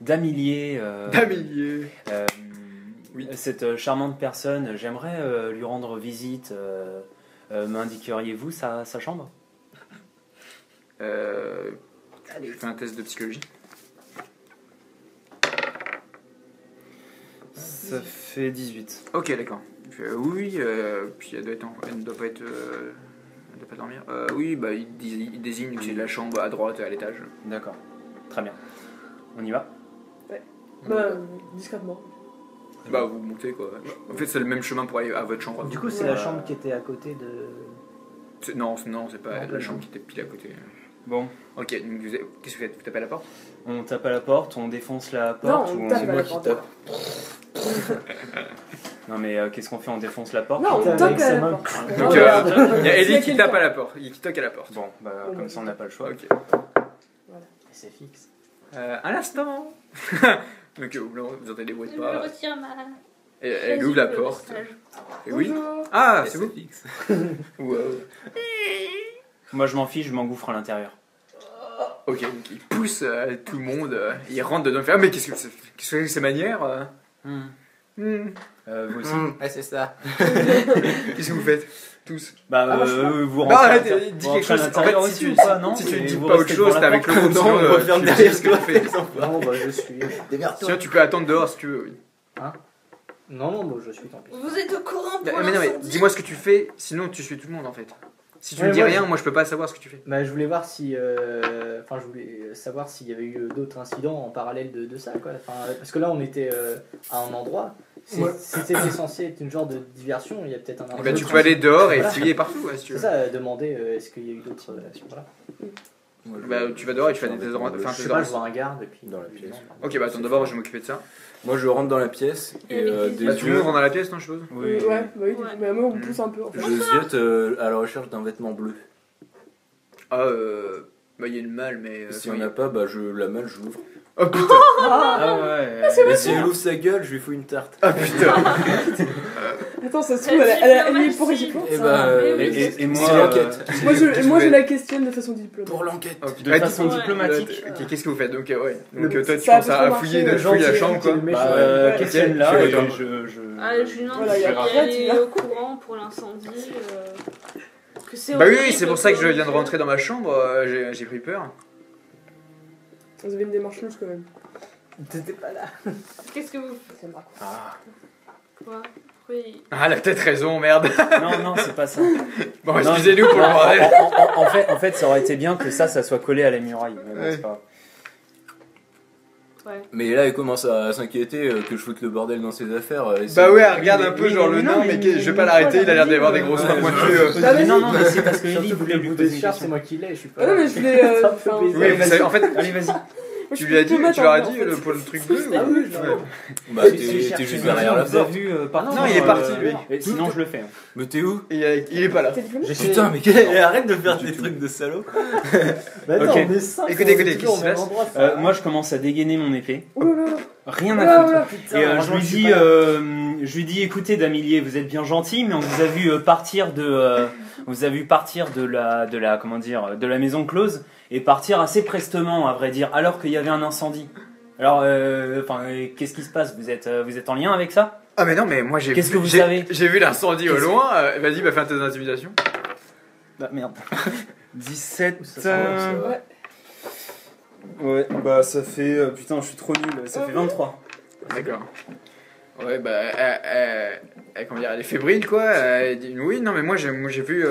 Damilier. Damilier. Oui. Cette charmante personne, j'aimerais lui rendre visite. M'indiqueriez-vous sa chambre? Je fais un test de psychologie. Ça fait 18. Ok, d'accord. Il fait, oui, puis elle ne doit pas être. Elle doit pas dormir. Oui, bah il désigne que c'est la chambre à droite à l'étage. D'accord. Très bien. On y va? Bah, discrètement. Bah vous montez quoi. En fait, c'est le même chemin pour aller à votre chambre. Du coup, c'est la chambre qui était à côté de. Non, c'est pas Non, la chambre qui était pile à côté. Bon, Ok, donc qu'est-ce que vous faites? Vous tapez à la porte? on tape à la porte, on défonce la porte Non, on ou tape C'est à moi la qui porte. tape. Non mais qu'est-ce qu'on fait? On défonce la porte? Non, on Putain, tape avec à sa la main. porte. Donc Non, il y a S'il y Ellie a qui quelqu'un. tape à la porte, qui toque à la porte. Bon, bah comme ça on n'a pas le choix. Ok. C'est fixe. Un instant. Donc vous entendez des bruits de Je me pas. retire ma... Et elle ouvre la porte. Et oui. Bonjour. Ah, c'est vous. fixe. Wow. Moi je m'en fiche, je m'engouffre à l'intérieur. Ok, donc il pousse tout le monde, il rentre dedans, il fait ah mais qu'est-ce que c'est ces manières Vous aussi? Ouais, c'est ça. Qu'est-ce que vous faites tous? Bah Ah, moi, je vous Non, rentrez à arrête, l'intérieur. dis Vous quelque rentrez à chose. En l'intérieur fait, aussi si tu ou pas, non? si tu Et dis vous pas autre restez chose, devant t'es la avec porte. le Non, on referme derrière ce que va faire. Non, bah je suis. Sinon tu peux attendre dehors si tu veux. Oui. Non, bah je suis, tant pis. Vous êtes au courant pour Mais non mais l'incendie? dis-moi ce que tu fais, sinon tu suis tout le monde en fait. Si tu Ouais, me dis moi, rien, moi je peux pas savoir ce que tu fais. Bah, je voulais voir si. Enfin, je voulais savoir s'il y avait eu d'autres incidents en parallèle de ça, quoi. Enfin, parce que là, on était à un endroit. C'était censé être une genre de diversion. Il y a peut-être un. Bah, tu peux aller dehors et Voilà. fouiller partout ouais, si tu C'est veux. ça, demander est-ce qu'il y a eu d'autres. Voilà. Bah tu vas dehors et tu fais des Je enfin, sais pas, je vois un garde et puis. Dans la pièce. Ok bah attends d'abord je vais m'occuper de ça. Moi, je rentre dans la pièce et Et avec les Bah des tout le yeux, monde rentre dans la pièce non je suppose. Oui. Ouais, bah oui, Ouais. mais moi on me pousse un peu en fait. je ziote à la recherche d'un vêtement bleu. Ah bah il y a une malle mais. Si on n'a pas, bah la malle, je l'ouvre. Oh putain. Ah ouais. Et si elle ouvre sa gueule, je lui fous une tarte. Ah putain. Attends, ça se trouve, elle est pour récipient. Et bah, Et moi, c'est l'enquête. Moi je la questionne de façon diplomate. Pour l'enquête. Oh, de putain. façon Ouais. diplomatique. Ok, qu'est-ce que vous faites donc ouais. Donc Le- toi tu ça a commences à plutôt fouiller marché, fouiller la gentil, chambre quoi. le méchant. Bah, Ouais. questionne-la Ok, et d'accord. je... Ah, je lui demande Voilà, si y a elle pas de est là. au courant pour l'incendie. Que c'est Bah oui horrible, c'est pour ça que je viens de quoi. rentrer dans ma chambre, j'ai pris peur. Vous avez une démarche louche quand même. T'étais pas là. Qu'est-ce que vous... Ça me raconte. Ah. Quoi? Oui. Ah elle a peut-être raison merde. Non, c'est pas ça. Bon Non. excusez-nous pour le bordel. En fait, ça aurait été bien que ça soit collé à la muraille. Mais bon, Ouais. c'est pas... Ouais. Mais là, elle commence à s'inquiéter que je foute le bordel dans ses affaires. Et Bah c'est- ouais elle regarde un peu Oui, genre mais le non, nain mais- mais je vais pas l'arrêter il a l'air d'avoir des grosses mains pointues. Bah, vas-y. Non, mais c'est parce que Surtout Ellie que voulait le lui bout poser des une chars, question. c'est moi qui l'ai, je suis pas Ah non, là. mais je voulais. Ça me fait enfin, plaisir. Oui vous savez en fait Allez, vas-y. moi, je tu suis lui as dit diplomate, tu leur as en dit fait. pour le truc bleu. Ah oui, Ouais. Bah, Si, t'es si, t'es juste cherche derrière la On vous a porte. vu partir. Non, il est parti, lui. Et sinon, je le fais. Mais t'es où Il est pas là. T'es diplomate? Putain, mais arrête de faire des trucs de salaud. Bah attends, Ok. on est 5. Écoutez, qu'est-ce qui se passe Moi, je commence à dégainer mon épée. Oh là là. Rien Voilà, à foutre. voilà. Putain, Et je heureusement lui que je dis, suis pas là. je lui dis, écoutez Damilier, vous êtes bien gentil, mais on vous a vu partir de, comment dire, de la maison close et partir assez prestement, à vrai dire, alors qu'il y avait un incendie. Alors, qu'est-ce qui se passe? Vous êtes en lien avec ça? Ah mais non, mais moi Qu'est-ce que vous savez? J'ai vu l'incendie au Qu'est-ce loin. Vas-y, bah fais un test d'intimidation. Bah merde. 17. Ça va. Ouais, bah ça fait. Putain, je suis trop nul. Ça fait 23. D'accord. Ouais, bah, comment dire, elle est fébrile, quoi. Elle dit, oui, non, mais moi, j'ai vu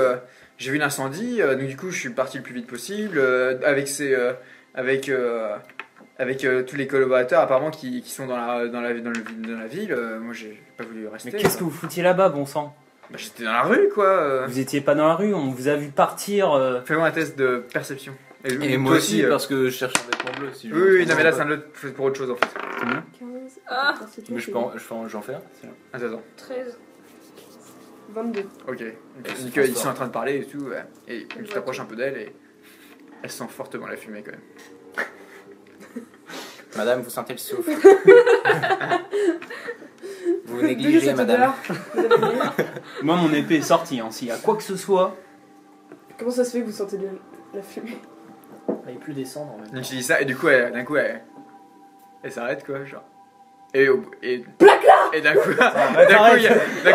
l'incendie, donc du coup, je suis parti le plus vite possible, avec tous les collaborateurs, apparemment, qui sont dans la ville. Moi, j'ai pas voulu rester. Mais qu'est-ce que vous foutiez là-bas, bon sang? Bah, j'étais dans la rue, quoi. Vous étiez pas dans la rue, on vous a vu partir. Fais-moi un test de perception. Et toi moi aussi, euh, parce que je cherche un vêtement bleu. Si je Oui, non, mais là, pas. c'est un autre, c'est pour autre chose, en fait. 15. Ah. Mais j'en fais un. Attends. 13. 22. Ok. Elle se Donc, ils sont transforme. en train de parler et tout, ouais. Et tu t'approches un peu d'elle et elle sent fortement la fumée quand même. Madame, vous sentez le souffle. Vous Déjà, négligez, cette madame. odeur. Madame Agnès. Moi, mon épée est sortie, hein. S'il y a quoi que ce soit. Comment ça se fait que vous sentez la fumée? Il peut descendre en même temps. Donc tu dis ça et du coup, d'un coup, elle s'arrête quoi, genre. Et d'un coup,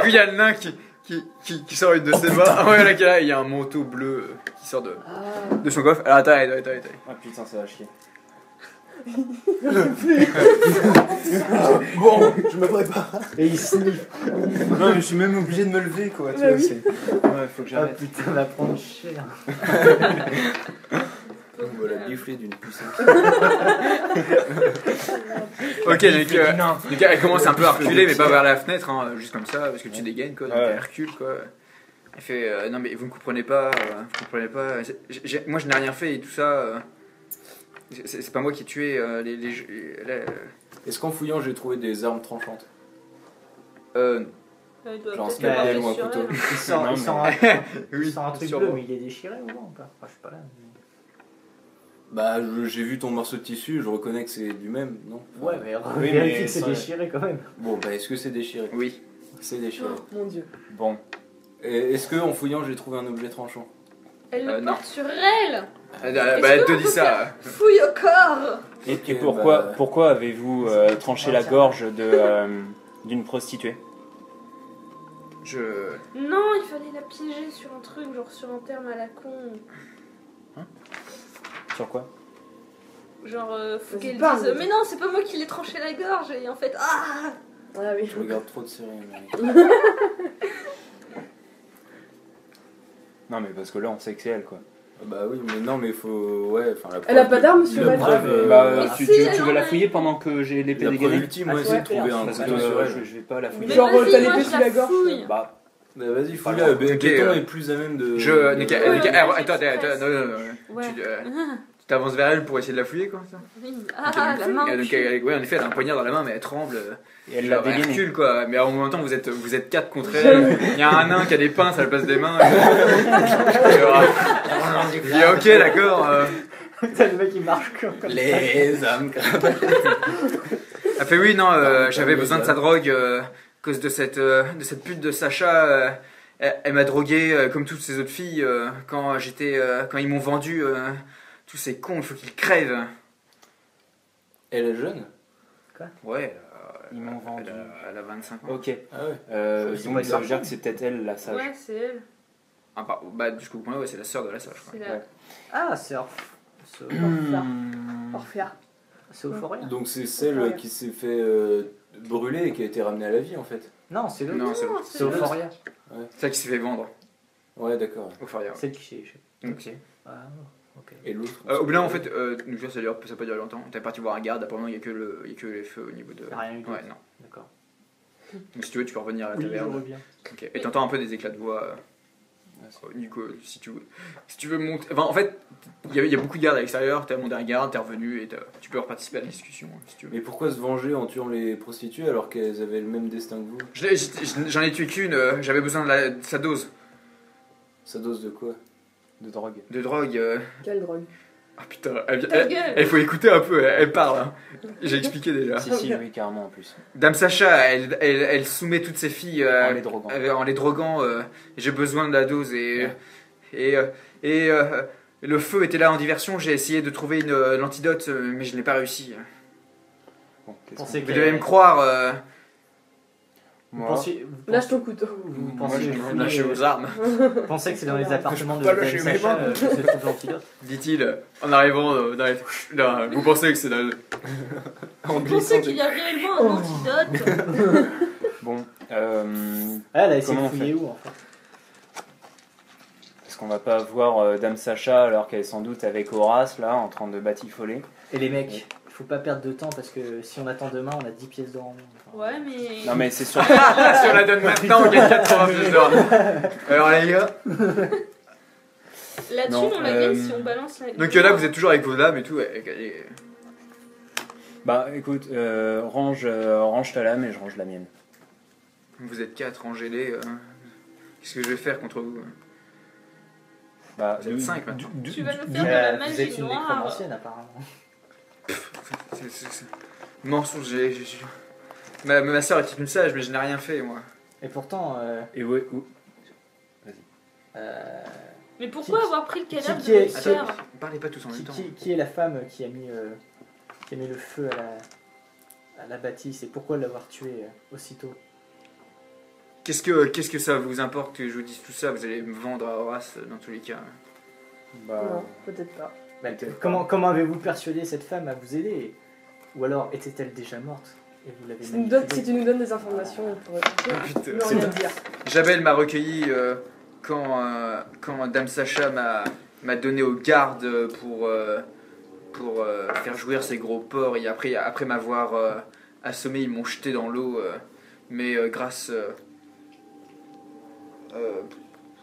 il y a le nain qui sort de ses mains. Ah ouais, là, il y a un manteau bleu qui sort de son coffre. Alors attends. Ah putain, ça va chier. Bon, je me prépare. Et il sniffe. Non, mais je suis même obligé de me lever, quoi. Tu Bah vois, oui. c'est. Ouais, faut que Ah j'arrête. putain, on va prendre cher. On va la bifler d'une puissance. Ok, donc elle commence un peu à reculer, mais pas vers la fenêtre, hein, juste comme ça, parce que tu dégaines quoi. Donc Ouais. elle recule quoi. Elle fait non mais vous ne comprenez pas, moi je n'ai rien fait et tout ça. C'est pas moi qui ai tué Est-ce qu'en fouillant, j'ai trouvé des armes tranchantes? Il doit Genre un peut-être scalpel avoir ou un fait sur couteau? elle. Il sort, Non, il sort Oui, il sort un truc sûrement. bleu, mais il est déchiré ou non? Enfin, je suis pas là. Bah, j'ai vu ton morceau de tissu, je reconnais que c'est du même, non? Ouais, mais Oui, vérifie mais que c'est ça- déchiré quand même. Bon, bah, est-ce que c'est déchiré? Oui. C'est déchiré. Oh, mon dieu. Bon. Et est-ce que en fouillant, j'ai trouvé un objet tranchant? Elle le non. porte sur elle. Elle te dit ça. Fouille au corps. Et Ok, pourquoi, bah, avez-vous tranché la gorge d'une prostituée? Non, il fallait la piéger sur un truc, genre sur un terme à la con. Sur quoi? Genre, faut Vas-y, qu'elle parle, dise vas-y. mais non, c'est pas moi qui l'ai tranché la gorge. Et en fait, ah. Ah oui. Je regarde trop de séries américaines. Non, mais parce que là, on sait que c'est elle, quoi. Bah oui, mais non, mais faut. Ouais, enfin, la Elle a preuve pas de- d'arme sur la elle. preuve, Mais tu si, veux non, la mais- fouiller pendant que j'ai l'épée La preuve dégainée? ultime, Ah, moi, c'est de ouais, trouver un parce couteau que, sur elle. je vais pas la fouiller. Mais Genre, vas-y, t'as moi, l'épée je sous la la gorge. fouille. Bah, Bah vas-y, Pas fouille-la. loin. Ok, Béton est plus à même de. Nickel, Ouais, attends, ouais, non. Ouais. Tu t'avances vers elle pour essayer de la fouiller quoi ça. Oui. Ah, la main. Et donc, ouais, en effet, elle a un poignard dans la main, mais elle tremble. et elle l'a Genre, elle dégainée. recule quoi, mais en même temps vous êtes 4 contre elle. Il y a un nain qui a des pinces à la place des mains. Il dit ok d'accord. Putain, le mec il marche comme ça. Les âmes. Elle fait oui non, j'avais besoin de sa drogue à cause de cette pute de Sacha. Elle m'a drogué comme toutes ces autres filles quand ils m'ont vendu. Tous ces cons, il faut qu'ils crèvent. Elle est jeune? Ouais. Ils m'ont vendu. Elle a 25 ans. Ok. Ah ouais. C'est Donc pas ça veut une dire que c'est peut-être elle, la sage. Ouais, c'est elle. Ah, bah du coup ouais, c'est la sœur de la sœur je crois. C'est la... Ouais. Ah, c'est Orphea. C'est Euphoria. Donc c'est celle qui s'est fait brûler et qui a été ramenée à la vie en fait. Non, c'est l'autre. Non, c'est Non, C'est Euphoria. celle qui s'est fait vendre. Ouais, d'accord. Euphoria. Celle qui s'est. Ok. Ah, ok. Et l'autre? Au bout d'un, en fait, nous ça peut pas durer longtemps. T'es parti voir un garde, apparemment il y a que les feux au niveau de. Y a rien eu d'autre. Ouais, non. D'accord. Donc si tu veux, tu peux revenir à la Oui, je taverne. reviens. Ok. Et t'entends un peu des éclats de voix. Nico, si tu veux monter. Enfin, en fait, il y a beaucoup de gardes à l'extérieur. T'as demandé un garde, t'es revenu et tu peux reparticiper à la discussion si tu veux. Mais pourquoi se venger en tuant les prostituées alors qu'elles avaient le même destin que vous? J'en ai tué qu'une, j'avais besoin de sa dose Sa dose de quoi? De drogue. de drogue. Quelle drogue? Ah putain, elle, Ta gueule. faut écouter un peu, elle parle. Hein. J'ai expliqué déjà. Si, oui, carrément en plus. Dame Sacha, elle soumet toutes ses filles En les droguant. en les droguant. J'ai besoin de la dose et le feu était là en diversion. J'ai essayé de trouver l'antidote, mais je n'ai pas réussi. Bon, qu'est-ce Pensez Vous que- devez me croire. Vous Moi, pensez, Lâche ton couteau. vous Moi, pensez, je lâchez vos armes, vous pensez que c'est dans les appartements de pas Dame lâcher mes Sacha mains. que se trouve l'antidote? dit-il en arrivant dans les. Là, vous pensez que c'est dans le. En Vous pensez qu'il y a réellement un antidote? bon, Ah, elle a essayé Comment de on fouiller fait où en fait? est-ce qu'on va pas voir Dame Sacha alors qu'elle est sans doute avec Horace là en train de batifoler? Et les mecs, il faut pas perdre de temps parce que si on attend demain, on a 10 pièces d'or en moins. Ouais, mais. Non mais c'est sûr. Si on la donne maintenant, on gagne 80 pièces d'or. Alors les gars. La thune, Non, on la gagne si on balance la. Donc là, vous êtes toujours avec vos lames et tout. Bah écoute, range ta lame et je range la mienne. Vous êtes 4, rangez-les. Qu'est-ce que je vais faire contre vous? Bah, Vous êtes 5 maintenant. Tu vas nous faire de la Vous êtes magie une noire. nécromancienne apparemment. C'est mensonge. Ma soeur était une sage, mais je n'ai rien fait moi. Et pourtant, Et ouais, Mais pourquoi avoir pris le cadavre qui de est- votre sœur? Parlez pas tous en même temps. qui est la femme qui a mis le feu à la bâtisse et pourquoi l'avoir tuée aussitôt? Qu'est-ce que ça vous importe que je vous dise tout ça? Vous allez me vendre à Horace dans tous les cas. bah, Non, peut-être pas. Bah, comment avez-vous persuadé cette femme à vous aider? Ou alors était-elle déjà morte et vous l'avez Si manipulée? tu nous donnes des informations, on pourrait Putain, ne rien dire. Jabel m'a recueilli quand Dame Sacha m'a donné aux gardes pour faire jouir ses gros porcs et après m'avoir assommé, ils m'ont jeté dans l'eau. Mais grâce...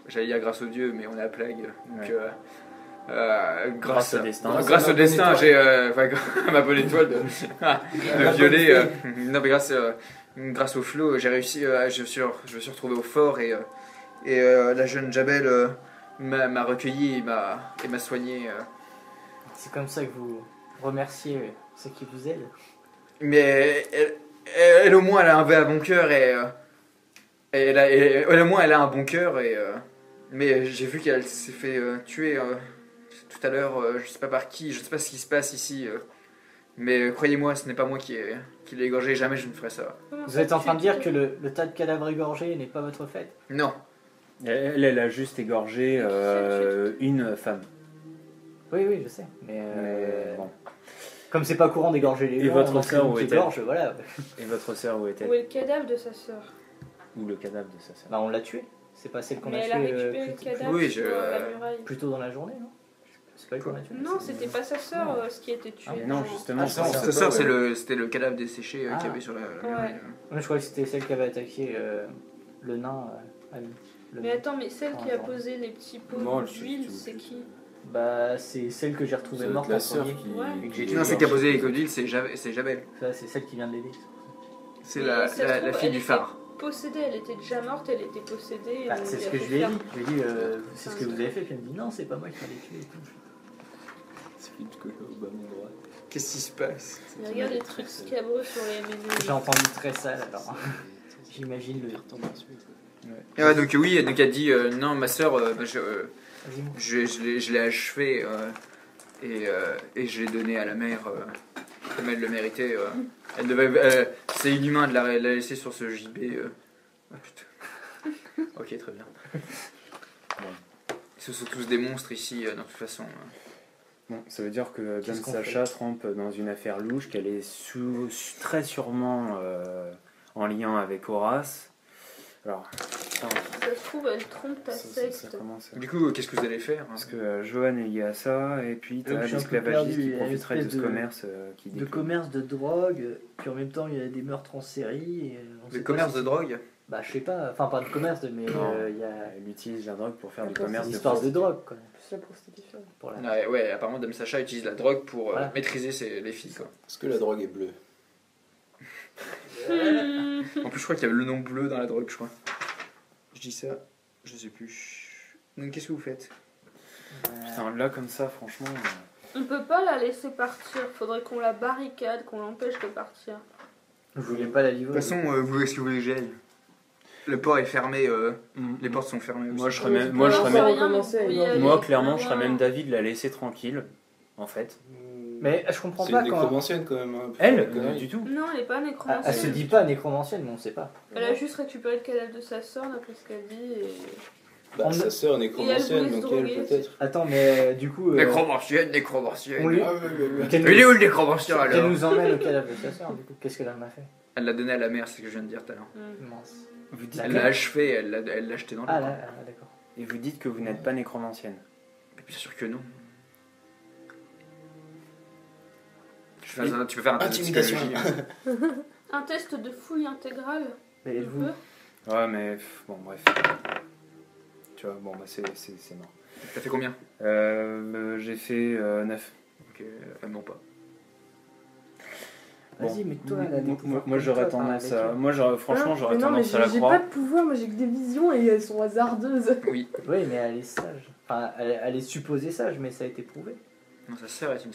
j'allais dire grâce au Dieu, mais on est à Plague. Donc, Ouais. grâce au destin. Grâce au destin, j'ai ma bonne étoile de violet. Non, mais grâce au flot, j'ai réussi. Je me suis retrouvé au fort et la jeune Jabel m'a recueilli et m'a soigné. C'est comme ça que vous remerciez ceux qui vous aident. Mais elle au moins elle a un bon cœur et elle au moins elle a un bon cœur mais j'ai vu qu'elle s'est fait tuer tout à l'heure, je sais pas par qui, je sais pas ce qui se passe ici, mais croyez-moi, ce n'est pas moi qui l'ai égorgé, jamais je ne ferai ça. Vous êtes en train de dire que le tas de cadavres égorgés n'est pas votre fête? Non, elle a juste égorgé une femme. Oui, oui, je sais. Mais Mais bon. comme c'est pas courant d'égorger les Et gens, votre donc sœur, on où est-elle? égorge, voilà. Et votre sœur, où est-elle? Où est le cadavre de sa sœur? Ou le cadavre de sa sœur? Bah, on l'a tué. C'est pas celle qu'on a Mais elle a tuée récupéré le cadavre Oui, sur la muraille. plus tôt dans la journée, non? C'est pas elle qu'on a tué. Non, c'était pas sa sœur Non. Ce qui était tué. Ah, mais non, justement, Ah, c'est non, ça. sa sœur c'était le cadavre desséché qu'il y Ah. avait sur la Ouais. Moi, je crois que c'était celle qui avait attaqué le nain. Le Mais nain. attends, mais celle qui a Attends. posé les petits pots Non, d'huile, tu- c'est qui? Bah, c'est celle que j'ai retrouvée C'est morte la en sœur premier. qui. Ouais. Et que j'ai Non, c'est qui a posé les codyles, c'est Jabel. Ça, c'est celle qui vient de l'aider. C'est Mais la ça se trouve, fille elle du était phare. Possédée, elle était déjà morte, elle était possédée. Bah, on c'est lui ce a que fait je lui ai faire- dit. Je lui ai dit, c'est ce que vous avez fait. Puis elle me dit, non, c'est pas moi qui l'ai tué et tout. C'est Philippe Collot au bas mon droit. Qu'est-ce qui se passe? Il regarde des trucs scabreux sur les J'ai menus. entendu très sale alors. J'imagine le. Ah, donc oui, donc elle dit non, ma sœur, Vas-y, mon. je l'ai achevé et je l'ai donné à la mère comme elle le méritait. Elle devait, c'est inhumain de la laisser sur ce gibet. Ah putain. Ok, très bien. Ce sont tous des monstres ici, de toute façon. Bon, ça veut dire que Dame Qu'est-ce qu'on Sacha trempe dans une affaire louche, qu'elle est très sûrement en lien avec Horace. Alors, putain, Ça se trouve, elle trompe ta ça secte. commence. Du coup, qu'est-ce que vous allez faire? Parce que Johan est lié à ça, et puis Donc, t'as je suis un peu l'esclavagiste perdu, qui il y a une profiterait de espèce ce de- commerce qui De décline. commerce de drogue, puis en même temps il y a des meurtres en série. Et on sait Le pas commerce si de c'est- drogue? Bah je sais pas, enfin pas de commerce, mais Non. il y a Elle utilise la drogue pour faire La du commerce une de histoire de drogue quoi. C'est la prostitution. Pour la... Ouais, ouais, apparemment Dame Sacha utilise la drogue pour Voilà. maîtriser les filles. Quoi. Est-ce que la drogue est bleue? En plus, je crois qu'il y avait le nom bleu dans la drogue, je crois. Je dis ça, je sais plus. Donc, qu'est-ce que vous faites? Putain, là comme ça, franchement. On peut pas la laisser partir. Faudrait qu'on la barricade, qu'on l'empêche de partir. Je voulais pas la livrer. De toute façon, vous est-ce que vous voulez que j'aille? Le port est fermé, les portes sont fermées aussi. Moi, je serais Ouais, même, c'est moi, pas je serais grave. même- recommencer à y aller. moi, clairement, je serais même d'avis de la laisser tranquille, en fait. Mais je comprends C'est pas une quand. nécromancienne quand même. Hein, Elle, connerie. du tout. Non, elle est pas Elle nécromancienne. se dit pas nécromancienne, mais on sait pas. Elle a juste récupéré le cadavre de sa sœur, d'après ce qu'elle dit. Et... Bah, sa sœur est Et nécromancienne, elle voulait se donc elle droguer, peut-être. Attends, mais du coup. Nécromancienne. on lui- Ah, ouais. qu'elle Il est nous... où le nécromancien qu'elle alors? nous emmène au cadavre de sa sœur, du coup. Qu'est-ce qu'elle en a fait? Elle l'a donné à la mère, c'est ce que je viens de dire tout à l'heure. Mince. Vous dites Elle que- l'a achevé, elle l'a jeté dans le Ah coin. là, d'accord. Et vous dites que vous n'êtes pas nécromancienne. Mais bien sûr que non. Tu peux faire un test de Intimidation. psychologie. Un test de fouille intégrale. Mais On êtes-vous. peut Ouais, mais bon, bref. Tu vois, bon, bah c'est mort. T'as fait combien? J'ai fait 9. Ok, non pas. Vas-y, mais toi, elle a des pouvoirs Moi, comme j'aurais toi, tendance enfin, à. avec Moi, franchement, j'aurais Mais non, mais tendance à la j'ai pas croire. de pouvoir, moi j'ai que des visions et elles sont hasardeuses. Oui. elle. Oui, mais elle est sage. Enfin, elle est supposée sage, mais ça a été prouvé. Non, sa sœur est une